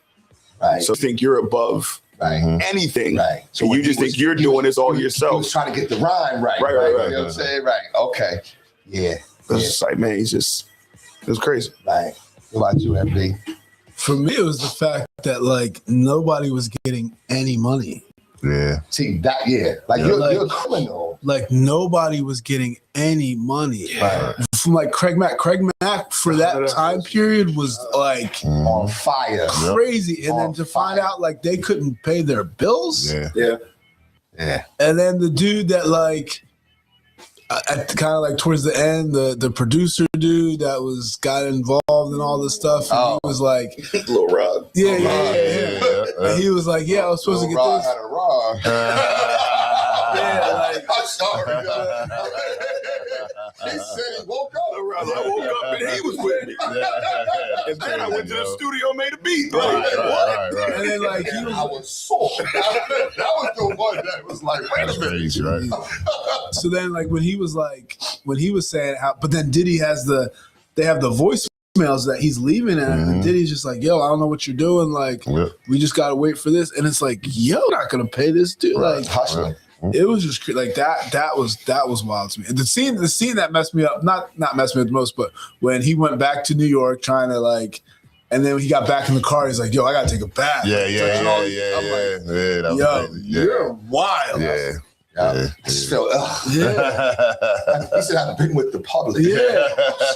Right. So think you're above anything. Right. So you just think you're doing this all yourself. He was trying to get the rhyme right. Right. You know what I'm saying? Right. Okay. Yeah. It's just like, man, it was crazy. Right. What about you, MB? For me, it was the fact that like nobody was getting any money. Yeah. See that? Yeah. Like you're a criminal. Like nobody was getting any money. Right. From like Craig Mack for that time period was like On fire. crazy. And On then to find fire. out like they couldn't pay their bills. Yeah. Yeah. Yeah. And then the dude that like kind of like towards the end, the producer dude that got involved in all this stuff. And he was like, Lil Rod. yeah. And he was like, I was supposed to get Rod this. had a rod. Yeah, like, I'm sorry. He said he woke up. I woke up and he was with me. And then I went to the studio, made a beat. Right. And then like he I was, was sore. That was the one that was like, wait a That's minute. crazy, right? so then like when he was saying how, but then Diddy they have the voicemails that he's leaving at, and Diddy's just like, yo, I don't know what you're doing. Like, we just gotta wait for this. And it's like, yo, not gonna pay this dude. Like, Hustling. it was just like that. That was wild to me. And the scene that messed me up, not messed me up the most, but when he went back to New York trying to like, and then when he got back in the car, he's like, yo, I gotta take a bath. Yeah. Like, That was yo, crazy. you're wild. Yeah. I just felt, Yeah. he said, I've been with the public. Yeah.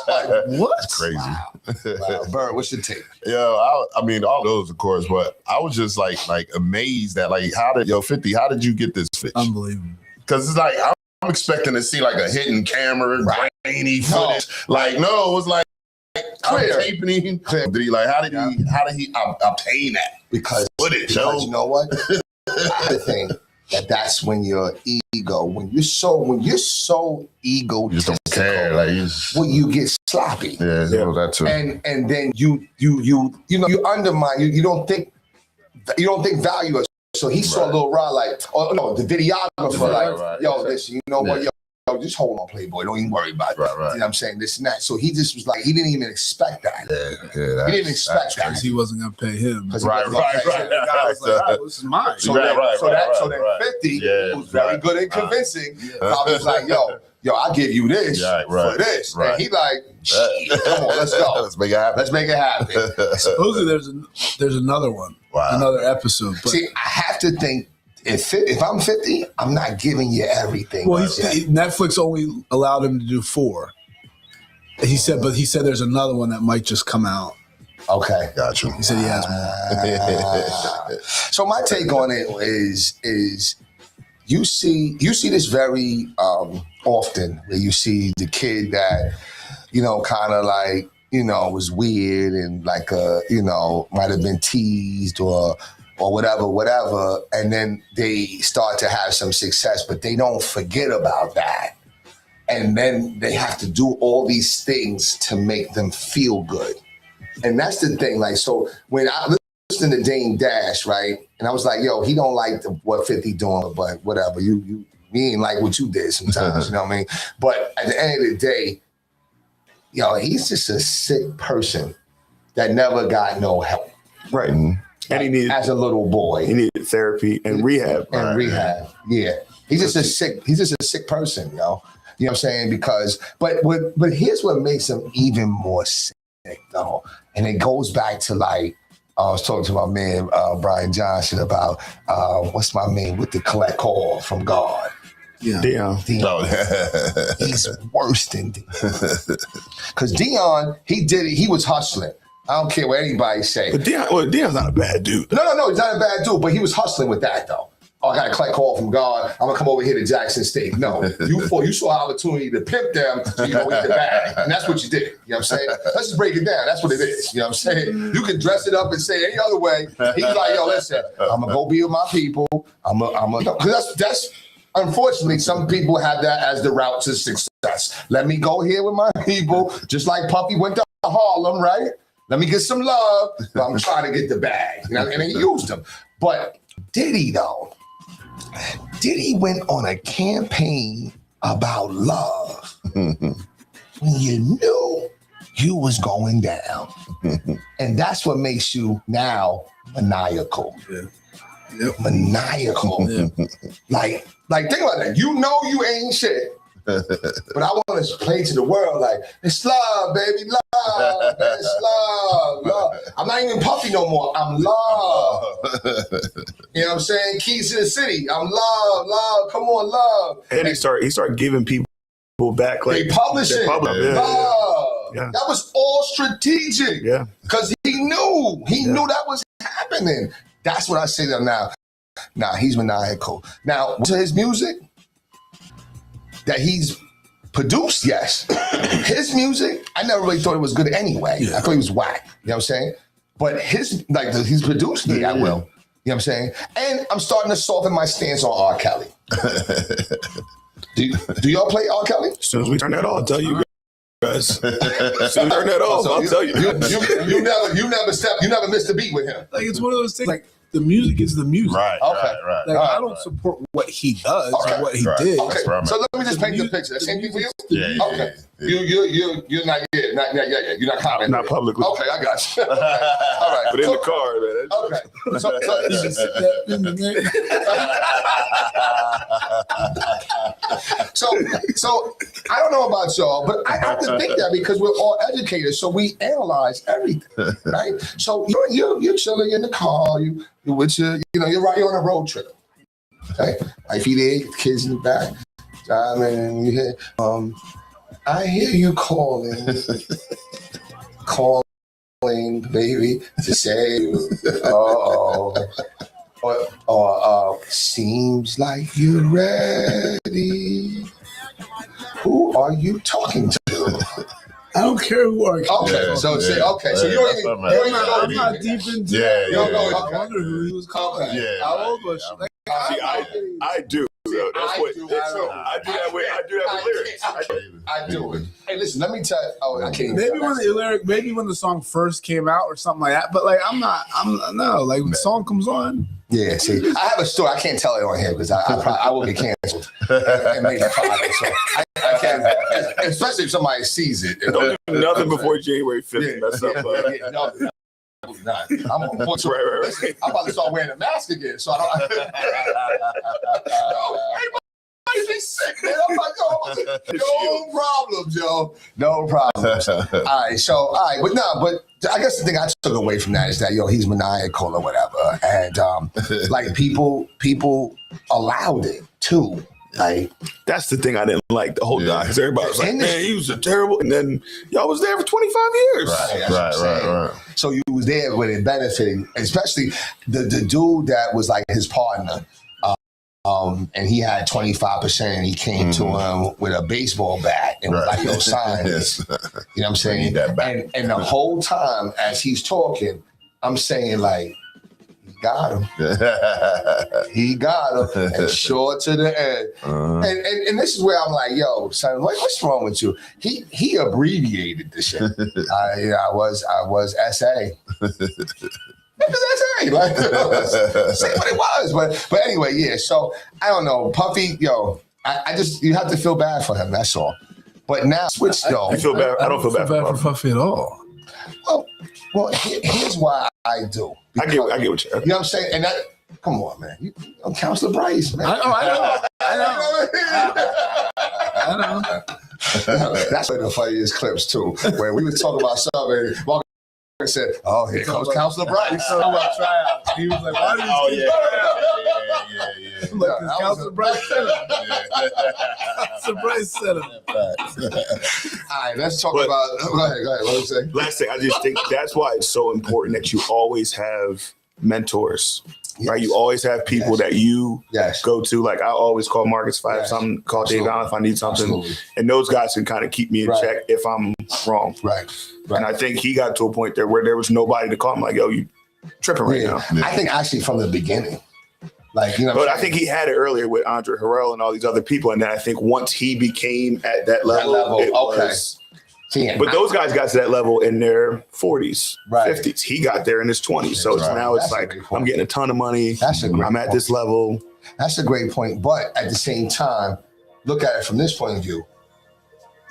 Like, What? Crazy. wow. Bird, what's your take? Yo, I mean, all those, of course, but I was just like amazed that like, 50, how did you get this footage? Unbelievable. Because it's like, I'm expecting to see like a hidden camera, grainy footage. Like, no, it was like, Clear. I'm taping him. Did he like, how did he obtain that? Because Footage, you know what? I think that's when your ego, when you're so You just egotistical, don't care. Like, you just, when you get sloppy. yeah, that too. And then you undermine, you don't think value of. So he saw Lil Rod like, oh no, the videographer like, yo, this, you know what, yo, just hold on, Playboy, don't even worry about it. Right. You know what I'm saying? This and that. So he just was like, he didn't even expect that. Yeah. He didn't expect that. Because he wasn't gonna pay him. 'Cause he Right. wasn't gonna pay him. The guy was like, all right, this is mine. So Right, then right. 50 Yeah, was very right. good at convincing. Probably was like, yo, I'll give you this Right, for this. right. And he like, shit, come on, let's go. Let's make it happen. Let's make it happen. Supposedly there's another one. Wow. Another episode. But See, I have to think, if I'm 50, I'm not giving you everything. well, Yeah. Netflix only allowed him to do 4. He said there's another one that might just come out. Okay. Got you. He said he has more. So my take on it is you see this very often where you see the kid that, kind of like, was weird and like, might have been teased or whatever. And then they start to have some success, but they don't forget about that. And then they have to do all these things to make them feel good. And that's the thing. Like, so when I listened to Dame Dash, right? And I was like, yo, he don't like what 50 doing, but whatever. You ain't like what you did sometimes, you know what I mean? But at the end of the day, he's just a sick person that never got no help. Right. And he needed as a little boy. He needed therapy and rehab. And rehab. Yeah. He's just a sick person, You know what I'm saying? Because but here's what makes him even more sick though. And it goes back to like I was talking to my man Brian Johnson about what's my man with the collect call from God. Yeah. Dion. He's worse than Dion. Because Dion, he was hustling. I don't care what anybody say. But Dion's not a bad dude. No, he's not a bad dude, but he was hustling with that though. Oh, I got a collect call from God. I'm gonna come over here to Jackson State. No, you saw an opportunity to pimp them, so you go eat the bag, and that's what you did. You know what I'm saying? Let's just break it down. That's what it is. You know what I'm saying? You can dress it up and say it any other way. He's like, yo, listen, I'm gonna go be with my people. I'm gonna, because that's unfortunately some people have that as the route to success. Let me go here with my people, just like Puffy went to Harlem, right? Let me get some love, but I'm trying to get the bag. And he used them. But Diddy, though, Diddy went on a campaign about love when you knew you was going down. And that's what makes you now maniacal. Yeah. Yep. Maniacal. Yeah. Like think about that. You know you ain't shit. But I want to play to the world like, it's love, baby, love, man, it's love. I'm not even Puffy no more. I'm love. You know what I'm saying? Keys to the City. I'm love. Come on, love. And he started giving people back. Like, they publishing. Love. Yeah. That was all strategic. Yeah. Because he knew that was happening. That's what I say to him now. Nah, he's maniacal. Now, to his music, that he's produced, yes. His music, I never really thought it was good anyway. Yeah. I thought he was whack. You know what I'm saying? But he's produced me at will. You know what I'm saying? And I'm starting to soften my stance on R. Kelly. Do y'all play R. Kelly? As soon as we turn that off, I'll tell you guys. As soon as we turn that off, I'll tell you. You never missed a beat with him. Like it's one of those things. Like the music is the music. Right. Okay. Right. Like I don't support what he does Okay. or what he Right. did. Okay, Right. so let me just paint the music- picture. Same thing for you? Yeah. Okay. You're not yet. You're not commenting. Not publicly. Okay, I got you. Okay. All right. But in the car, man. Okay. So I don't know about y'all, but I have to think that because we're all educators, so we analyze everything, right? So you're chilling in the car, you're with your, you're on a road trip. Okay, wifey there, kids in the back, driving, and you hear, I hear you calling, baby, to say, or seems like you're ready. Who are you talking to? I don't care who are. Okay, Yeah, so yeah. say okay, so Yeah, you don't that's even, what you I'm don't even I'm know. not deep into Yeah, that. yeah, yeah. I wonder who he was calling. Yeah, How right, old was she? yeah. Like, See, I do. Though. That's I what do. I do that with lyrics. I do it. Hey, listen, let me tell you. Oh, I can't. maybe when the song first came out or something like that. But like, I'm no. Like when the song comes on, Yeah, see, I have a story. I can't tell it on here because I will get canceled and made private. So I can't, especially if somebody sees it. Don't do nothing before January 5th. Yeah, Mess up. yeah, no, not. I'm on Right. I'm about to start wearing a mask again, so I don't. Everybody be sick, man. I'm like, no problems, yo. No problems. All right, but I guess the thing I took away from that is that he's maniacal or whatever, and like people allowed it too. Like That's the thing I didn't like the whole time because everybody was like, man, he was a terrible. And then y'all was there for 25 years. Right. So you was there with it benefiting, especially the dude that was like his partner. And he had 25% and he came to him with a baseball bat and was like, yo, sign this. You know what I'm saying? need that back. And the whole time as he's talking, I'm saying like, he got him, and short to the end. And this is where I'm like, yo, son, what's wrong with you? He abbreviated the shit. I was SA. It was SA. Like, say what it was. But anyway, yeah. So I don't know, Puffy. Yo, I just you have to feel bad for him. That's all. But now switch though. I feel bad. I don't feel bad for Puffy at all. Well, here's why I do. I get what you. You know what I'm saying? And that, come on, man. I'm Counselor Bryce, man. I know. That's one of the funniest clips too, where we was talking about something. Walker said, "Oh, here comes Counselor Bryce." About tryouts. He was like, "Why do you Yeah. Like his Counselor Bryce said him. Counselor Bryce said him. All right, let's talk about. Go ahead. What was you saying? Last thing, I just think that's why it's so important that you always have mentors. Right, you always have people that you go to. Like I always call Marcus if I have something, call Dave Allen if I need something, and those guys can kind of keep me in check if I'm wrong. Right. And I think he got to a point there where there was nobody to call him. Like, yo, you tripping right now. I think actually from the beginning, like But I think he had it earlier with Andre Harrell and all these other people, and then I think once he became at that level, it was. But those guys got to that level in their 40s, 50s. He got there in his 20s. So now it's like, I'm getting a ton of money. I'm at this level. That's a great point. But at the same time, look at it from this point of view.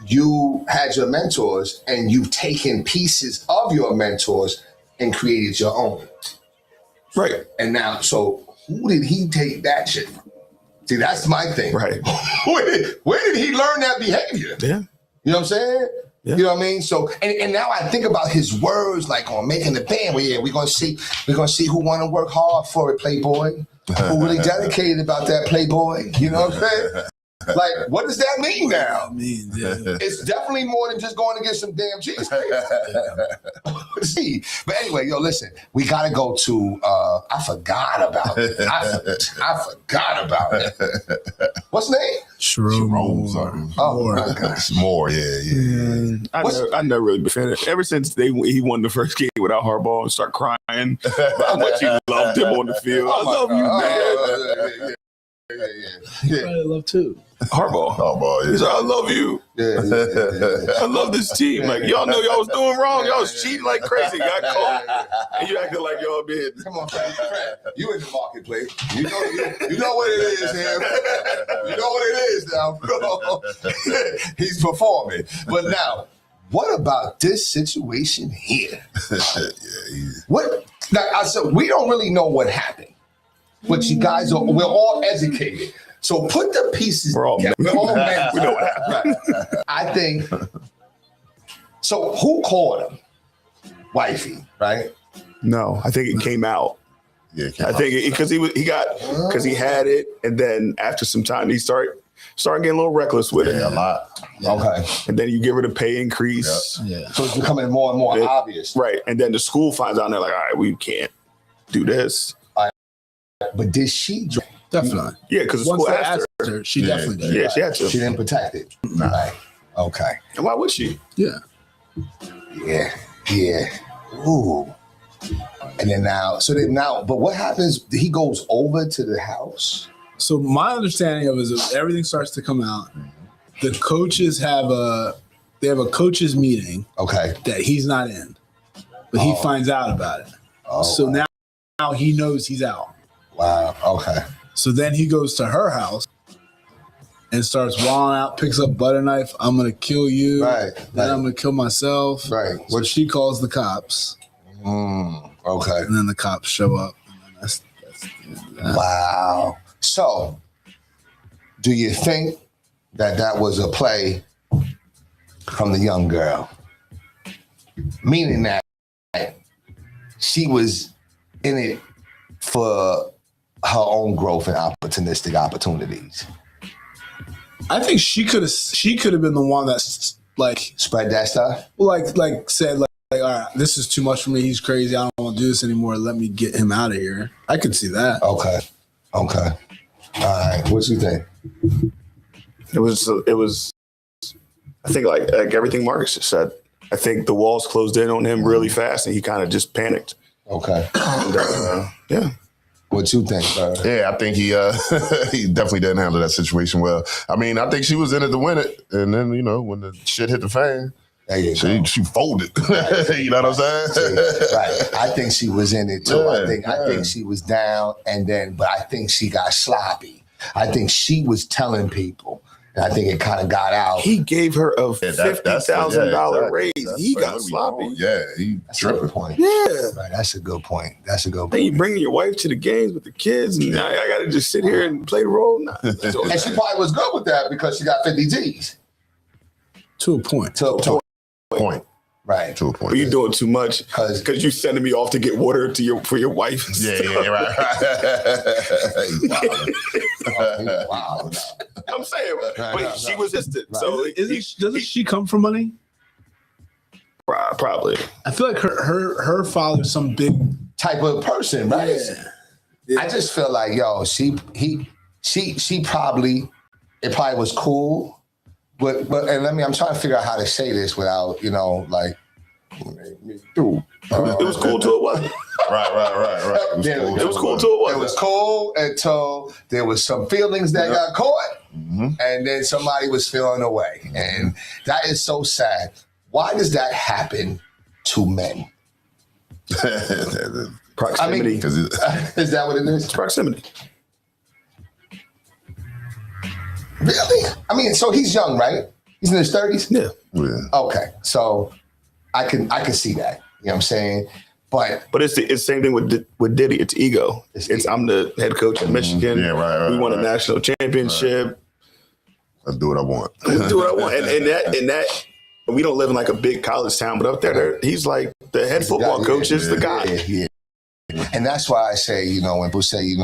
You had your mentors and you've taken pieces of your mentors and created your own. Right. And now, so who did he take that shit from? See, that's my thing. Right. Where did he learn that behavior? Yeah. You know what I'm saying? Yeah. You know what I mean? So, and now I think about his words, like on making the band. Well, yeah, we're gonna see who want to work hard for it, Playboy. Who really dedicated about that, Playboy? You know what I'm saying? Like, what does that mean now? It's definitely more than just going to get some damn cheesecake. See, but anyway, yo, listen, we gotta go to. I forgot about it. I forgot about it. What's the name? Jerome something. Oh my gosh, More. Yeah. I never really been a fan of it. Ever since he won the first game without Harbaugh and start crying about how much he loved him on the field. I love you, man. Yeah. I love too. Harbaugh. Harbaugh, yeah. He's like, I love you. Yeah. I love this team. Like, y'all know y'all was doing wrong. Y'all was cheating like crazy. Got caught. And you acting like y'all been. Come on, Fred. You in the marketplace. You know what it is, man. You know what it is now, bro. He's performing. But now, what about this situation here? What? Now, I said we don't really know what happened, but you guys we're all educated. So put the pieces. We're all men. We're all men. We know what happened. Right. I think. So who called him? Wifey, right? No, I think it came out. Yeah, I think because he had it, and then after some time he started getting a little reckless with it. a lot. Okay. And then you give her the pay increase. Yeah. So it's becoming more and more obvious. Right. And then the school finds out and they're like, all right, we can't do this. But did she? Definitely. Yeah, because the Once school they asked asked her. her, she definitely did. Yeah, she had to. She didn't protect it. Right. Okay. And why would she? Yeah. Yeah. Ooh. And then now, but what happens? He goes over to the house. So my understanding of it is if everything starts to come out, the coaches have a coaches meeting Okay. that he's not in, but he finds out about it. Oh, So now he knows he's out. wow. Okay. So then he goes to her house and starts wilding out, picks up butter knife. I'm gonna kill you. Right. Then I'm gonna kill myself. Right. So she calls the cops, Okay. and then the cops show up. And that's Wow. So, do you think that was a play from the young girl? Meaning that she was in it for her own growth and opportunistic opportunities. I think she could have been the one that's like Spread that stuff? said all right, this is too much for me. He's crazy. I don't want to do this anymore. Let me get him out of here. I could see that. Okay. All right. What you think? It was I think like everything Marcus just said. I think the walls closed in on him really fast and he kind of just panicked. Okay. And, yeah. What you think, bro? Yeah, I think he he definitely didn't handle that situation well. I mean, I think she was in it to win it, and then when the shit hit the fan, There you go. she folded. You know what I'm saying? Right. I think she was in it too. Yeah, I think she was down, but I think she got sloppy. I think she was telling people, and I think it kind of got out. He gave her a that's $50,000 raise. He Right, got what are we sloppy. doing? Yeah, he That's a good tripping. point. Yeah. Right. That's a good point. Then you bringing your wife to the games with the kids, and I got to just sit here and play the role. Nah. And she probably was good with that because she got 50 G's. To a point. To Point. right. To a point. But you're doing too much 'Cause- because you sending me off to get water for your wife. And Yeah, stuff. right. He's wildin'. Wow. I'm saying, but no, she no. was distant. So Doesn't she come from money? probably. I feel like her father's some big Type of person, right? Yeah. I just feel like, she probably, it probably was cool. But I'm trying to figure out how to say this without, It was cool till it wasn't. Right. It was cool till it wasn't. It was cool until there was some feelings that got caught, and then somebody was feeling away, and that is so sad. Why does that happen to men? Proximity. Is that what it is? Proximity. Really? I mean, so he's young, right? He's in his 30s. Yeah. Okay, so I can see that. You know what I'm saying? But But it's the same thing with Diddy. It's ego. It's I'm the head coach at Michigan. Yeah, right, We won a right. national championship. Let's do what I want. Do what I want. And that we don't live in like a big college town, but up there he's like the head football coach is the guy. Yeah. And that's why I say, when people say, you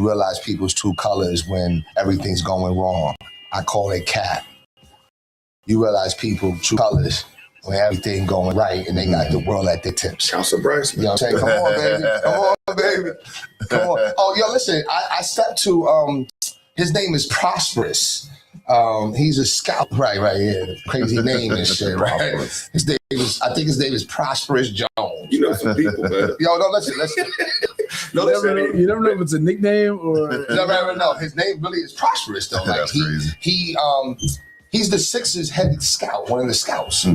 realize people's true colors when everything's going wrong. I call it cap. You realize people's true colors when everything going right and they got the world at their tips. Council Bryce. You know what I'm saying? Come on, baby. Come on, baby. Come on. Oh, yo, listen, I stepped to, his name is Prosperous. He's a scout. Right, yeah. Crazy name and shit, right? I think his name is Prosperous Jones. You know some people, man. Yo, no, listen. You never know if it's a nickname or. No. His name really is Prosperous though. Like That's crazy. He's the Sixers head scout, one of the scouts,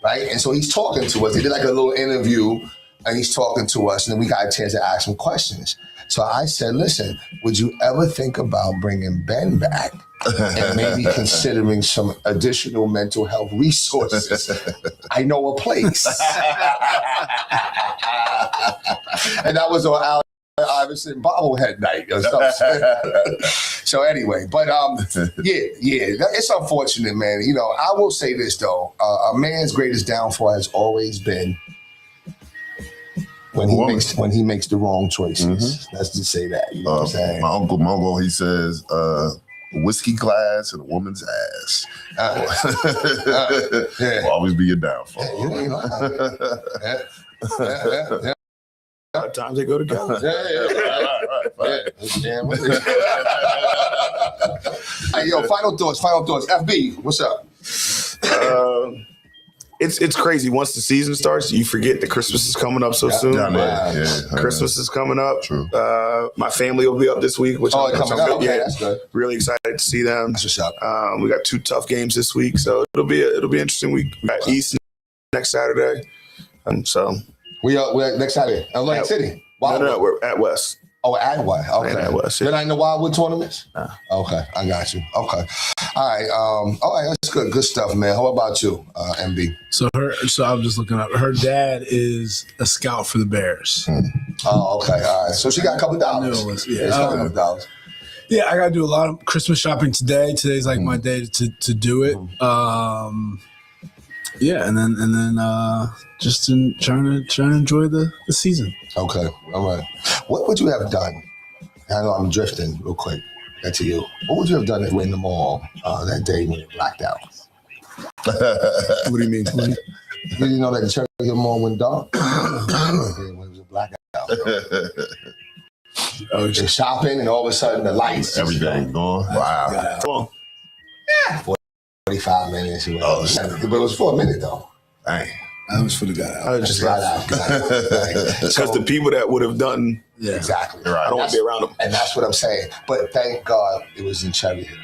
right? And so he's talking to us. They did like a little interview, and he's talking to us, and then we got a chance to ask him questions. So I said, "Listen, would you ever think about bringing Ben back and maybe considering some additional mental health resources? I know a place." And that was on Allen Iverson bobblehead night or something. So anyway, but it's unfortunate, man. You know, I will say this though: a man's greatest downfall has always been when he makes the wrong choices. Let's just say that. You know what I'm saying? My uncle Mongo, he says, whiskey glass and a woman's ass. Will always be your downfall. You ain't lying. Yeah. A lot of times they go together. Right. Hey, yo, final thoughts. FB, what's up? It's crazy. Once the season starts, you forget that Christmas is coming up so soon. Christmas is coming up. True. My family will be up this week, which I'm Okay, that's good. really excited to see them. That's what's up. We got 2 tough games this week, so it'll be an interesting week. We got East next Saturday, and so We're next Saturday, Atlantic City. no, we're at West. Oh, at what? Okay. At West, You're not in the Wildwood tournaments? Nah. Okay, I got you. Okay. All right, that's good. Good stuff, man. How about you, MB? So I'm just looking up. Her dad is a scout for the Bears. Oh, okay. All right. So she got a couple of I knew dollars. it was- Yeah, it's a couple of dollars. Yeah, I gotta do a lot of Christmas shopping today. Today's like my day to do it. Yeah, and then just trying to enjoy the season. Okay. All right. What would you have done? I know I'm drifting real quick. That's to you. What would you have done if we were in the mall that day when it blacked out? What do you mean? Did you know that the Cherry Hill Mall went dark? When it was a blackout. You're shopping and all of a sudden the lights. Everything going. Wow. Come on. 45 minutes. Oh, but it was for a minute though. Dang. I was for the guy. I was just Right out. because the people that would have done, Yeah. Exactly. Right. I don't want to be around them. And that's what I'm saying. But thank God it was in Cherry Hill.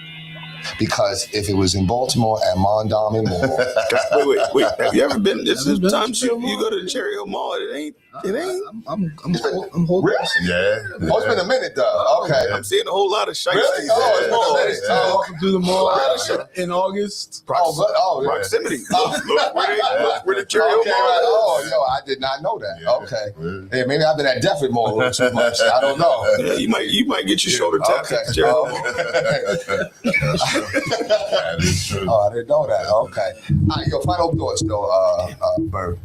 Because if it was in Baltimore at Mondawmin Mall, Wait. Have you ever been? This is Never been times to you Cherry go to the Cherry Hill Mall. It ain't. I'm holding. really? Yeah. Oh, it's been a minute though. Okay. I'm seeing a whole lot of shites. Really? Oh, it's been a minute. Oh, Walking through the mall in August. yeah. Proximity. Look where the Cherry Hill Okay, Mall right. is. Oh, yo, I did not know that. Yeah. Okay. Hey, maybe I've been at Defford Mall a little too much. I don't know. Yeah, you might get your shoulder tapped. Okay. at the Cherry Hill Mall. That is true. Oh, I didn't know that. Okay. All right, your final thoughts, though, Bird.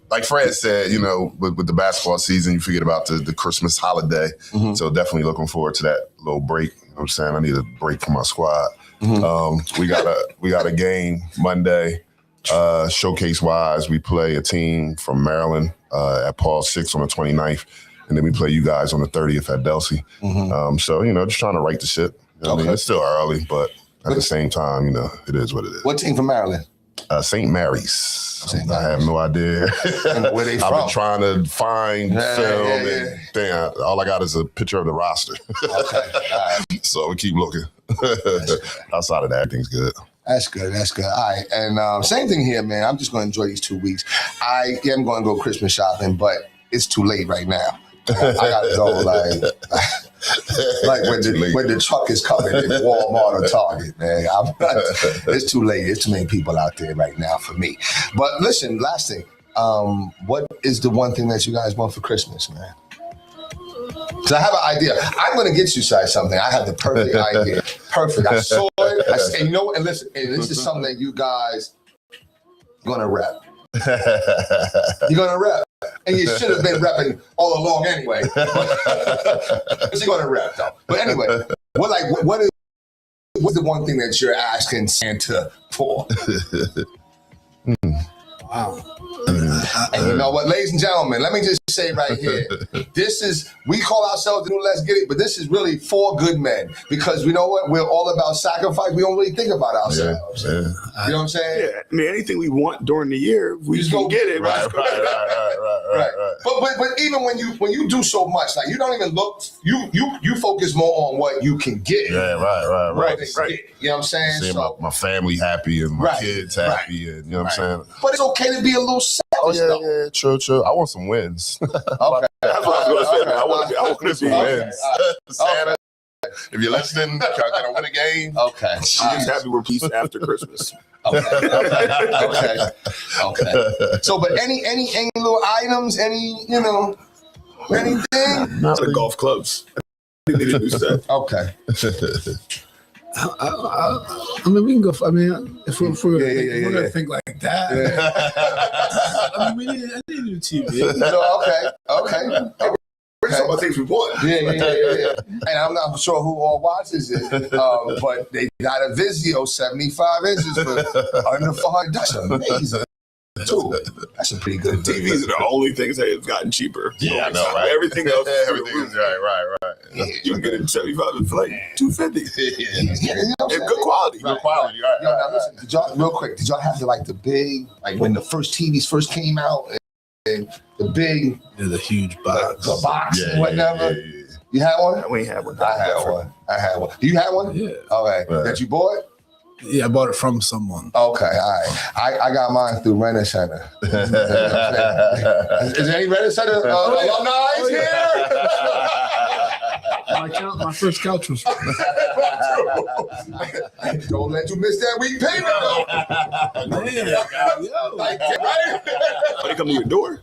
Like Fred said, you know, with the basketball season, you forget about the Christmas holiday. So definitely looking forward to that little break. You know what I'm saying? I need a break from my squad. We got a game Monday. Showcase wise, we play a team from Maryland at Paul 6 on the 29th. And then we play you guys on the 30th at Delsey. So, you know, just trying to right the ship. You know what I mean? It's still early, but at the same time, you know, it is what it is. What team from Maryland? St. Mary's. St. I have no idea. And where they I've from? been trying to find film and damn, all I got is a picture of the roster. Okay. All right. So we keep looking. Outside of that, everything's good. That's good. That's good. All right. And same thing here, man. I'm just going to enjoy these 2 weeks. I am going to go Christmas shopping, but it's too late right now. I got to go like when the truck is coming in Walmart or Target, man. It's too late. There's too many people out there right now for me. But listen, last thing. What is the one thing that you guys want for Christmas, man? Because I have an idea. I'm going to get you guys something. I have the perfect idea. Perfect. I saw it. And you know, and listen, and this is something that you guys going to rep. You're going to rep. And you should have been repping all along anyway. But you're going to rep, though. But anyway, what's the one thing that you're asking Santa for? Wow. And you know what, ladies and gentlemen, let me just say right here, we call ourselves the new Let's Get It, but this is really for good men, because we know what, we're all about sacrifice. We don't really think about ourselves. Yeah. You know what I'm saying? Yeah, I mean, anything we want during the year, we Just can go- get it. Right. But even when you do so much, like you don't even look, you focus more on what you can get. Yeah, right. more than get. You know what I'm saying? Seeing So, my family happy and my Right, kids happy, and you know what I'm saying. but it's okay to be a little selfish. though. Yeah, true. I want some wins. Okay. That's what I was going to say, man. I want to some be wins. Okay. Santa, if you're listening, can I win a game? Okay. I'm just happy we're peace after Christmas. Okay. So, but any little items, anything? Not the golf clubs. I think they need a new set. Okay. I mean, we can go. I mean, if we're gonna think like that, I mean, I need a new TV. So, okay. We're talking about things we want. Yeah. And I'm not sure who all watches it, but they got a Vizio 75 inches for under $400. That's amazing. Dude, that's a pretty good TVs are the only things that have gotten cheaper. Yeah, I know, right? Everything else, Everything is right. You can get it in 75 for like $250. You know what I'm And saying? good quality. Good quality, right? Yo, now listen, did y'all, real quick, did y'all have the big, like when the first TVs first came out, and the big, There's a huge box. the box and Yeah. whatever? You had one? We ain't had one. I had one. Do you have one? Yeah. Okay. Right. That you bought? Yeah, I bought it from someone. Okay, all right. I got mine through Rent Center. Is there any Rent Center alumni here? My first couch was. Don't let you miss that week payment though. Like, right? They come to your door.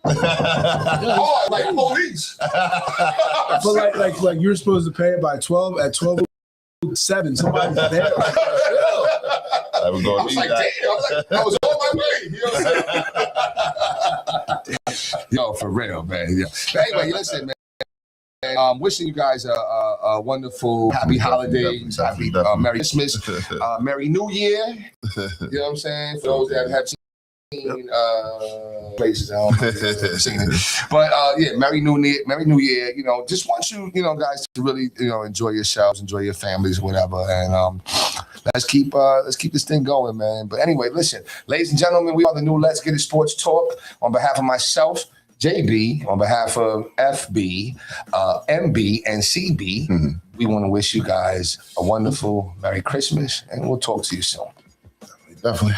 Oh, like police. But like you're supposed to pay it by 12 at 12:07. Somebody's there. I was I going was to like, damn. I was on my way. You know what I'm saying? Yo, for real, man. Yeah. But anyway, listen, man. Wishing you guys a wonderful, happy holidays, happy Merry Christmas, Merry New Year. You know what I'm saying? For those that have seen places, I don't know if seen it. But yeah, Merry New Year. You know, just want you guys to really, enjoy yourselves, enjoy your families, whatever, and let's keep this thing going, man. But anyway, listen, ladies and gentlemen, we are the new Let's Get It Sports Talk. On behalf of myself, JB, on behalf of FB, MB, and CB, we want to wish you guys a wonderful Merry Christmas, and we'll talk to you soon. Definitely.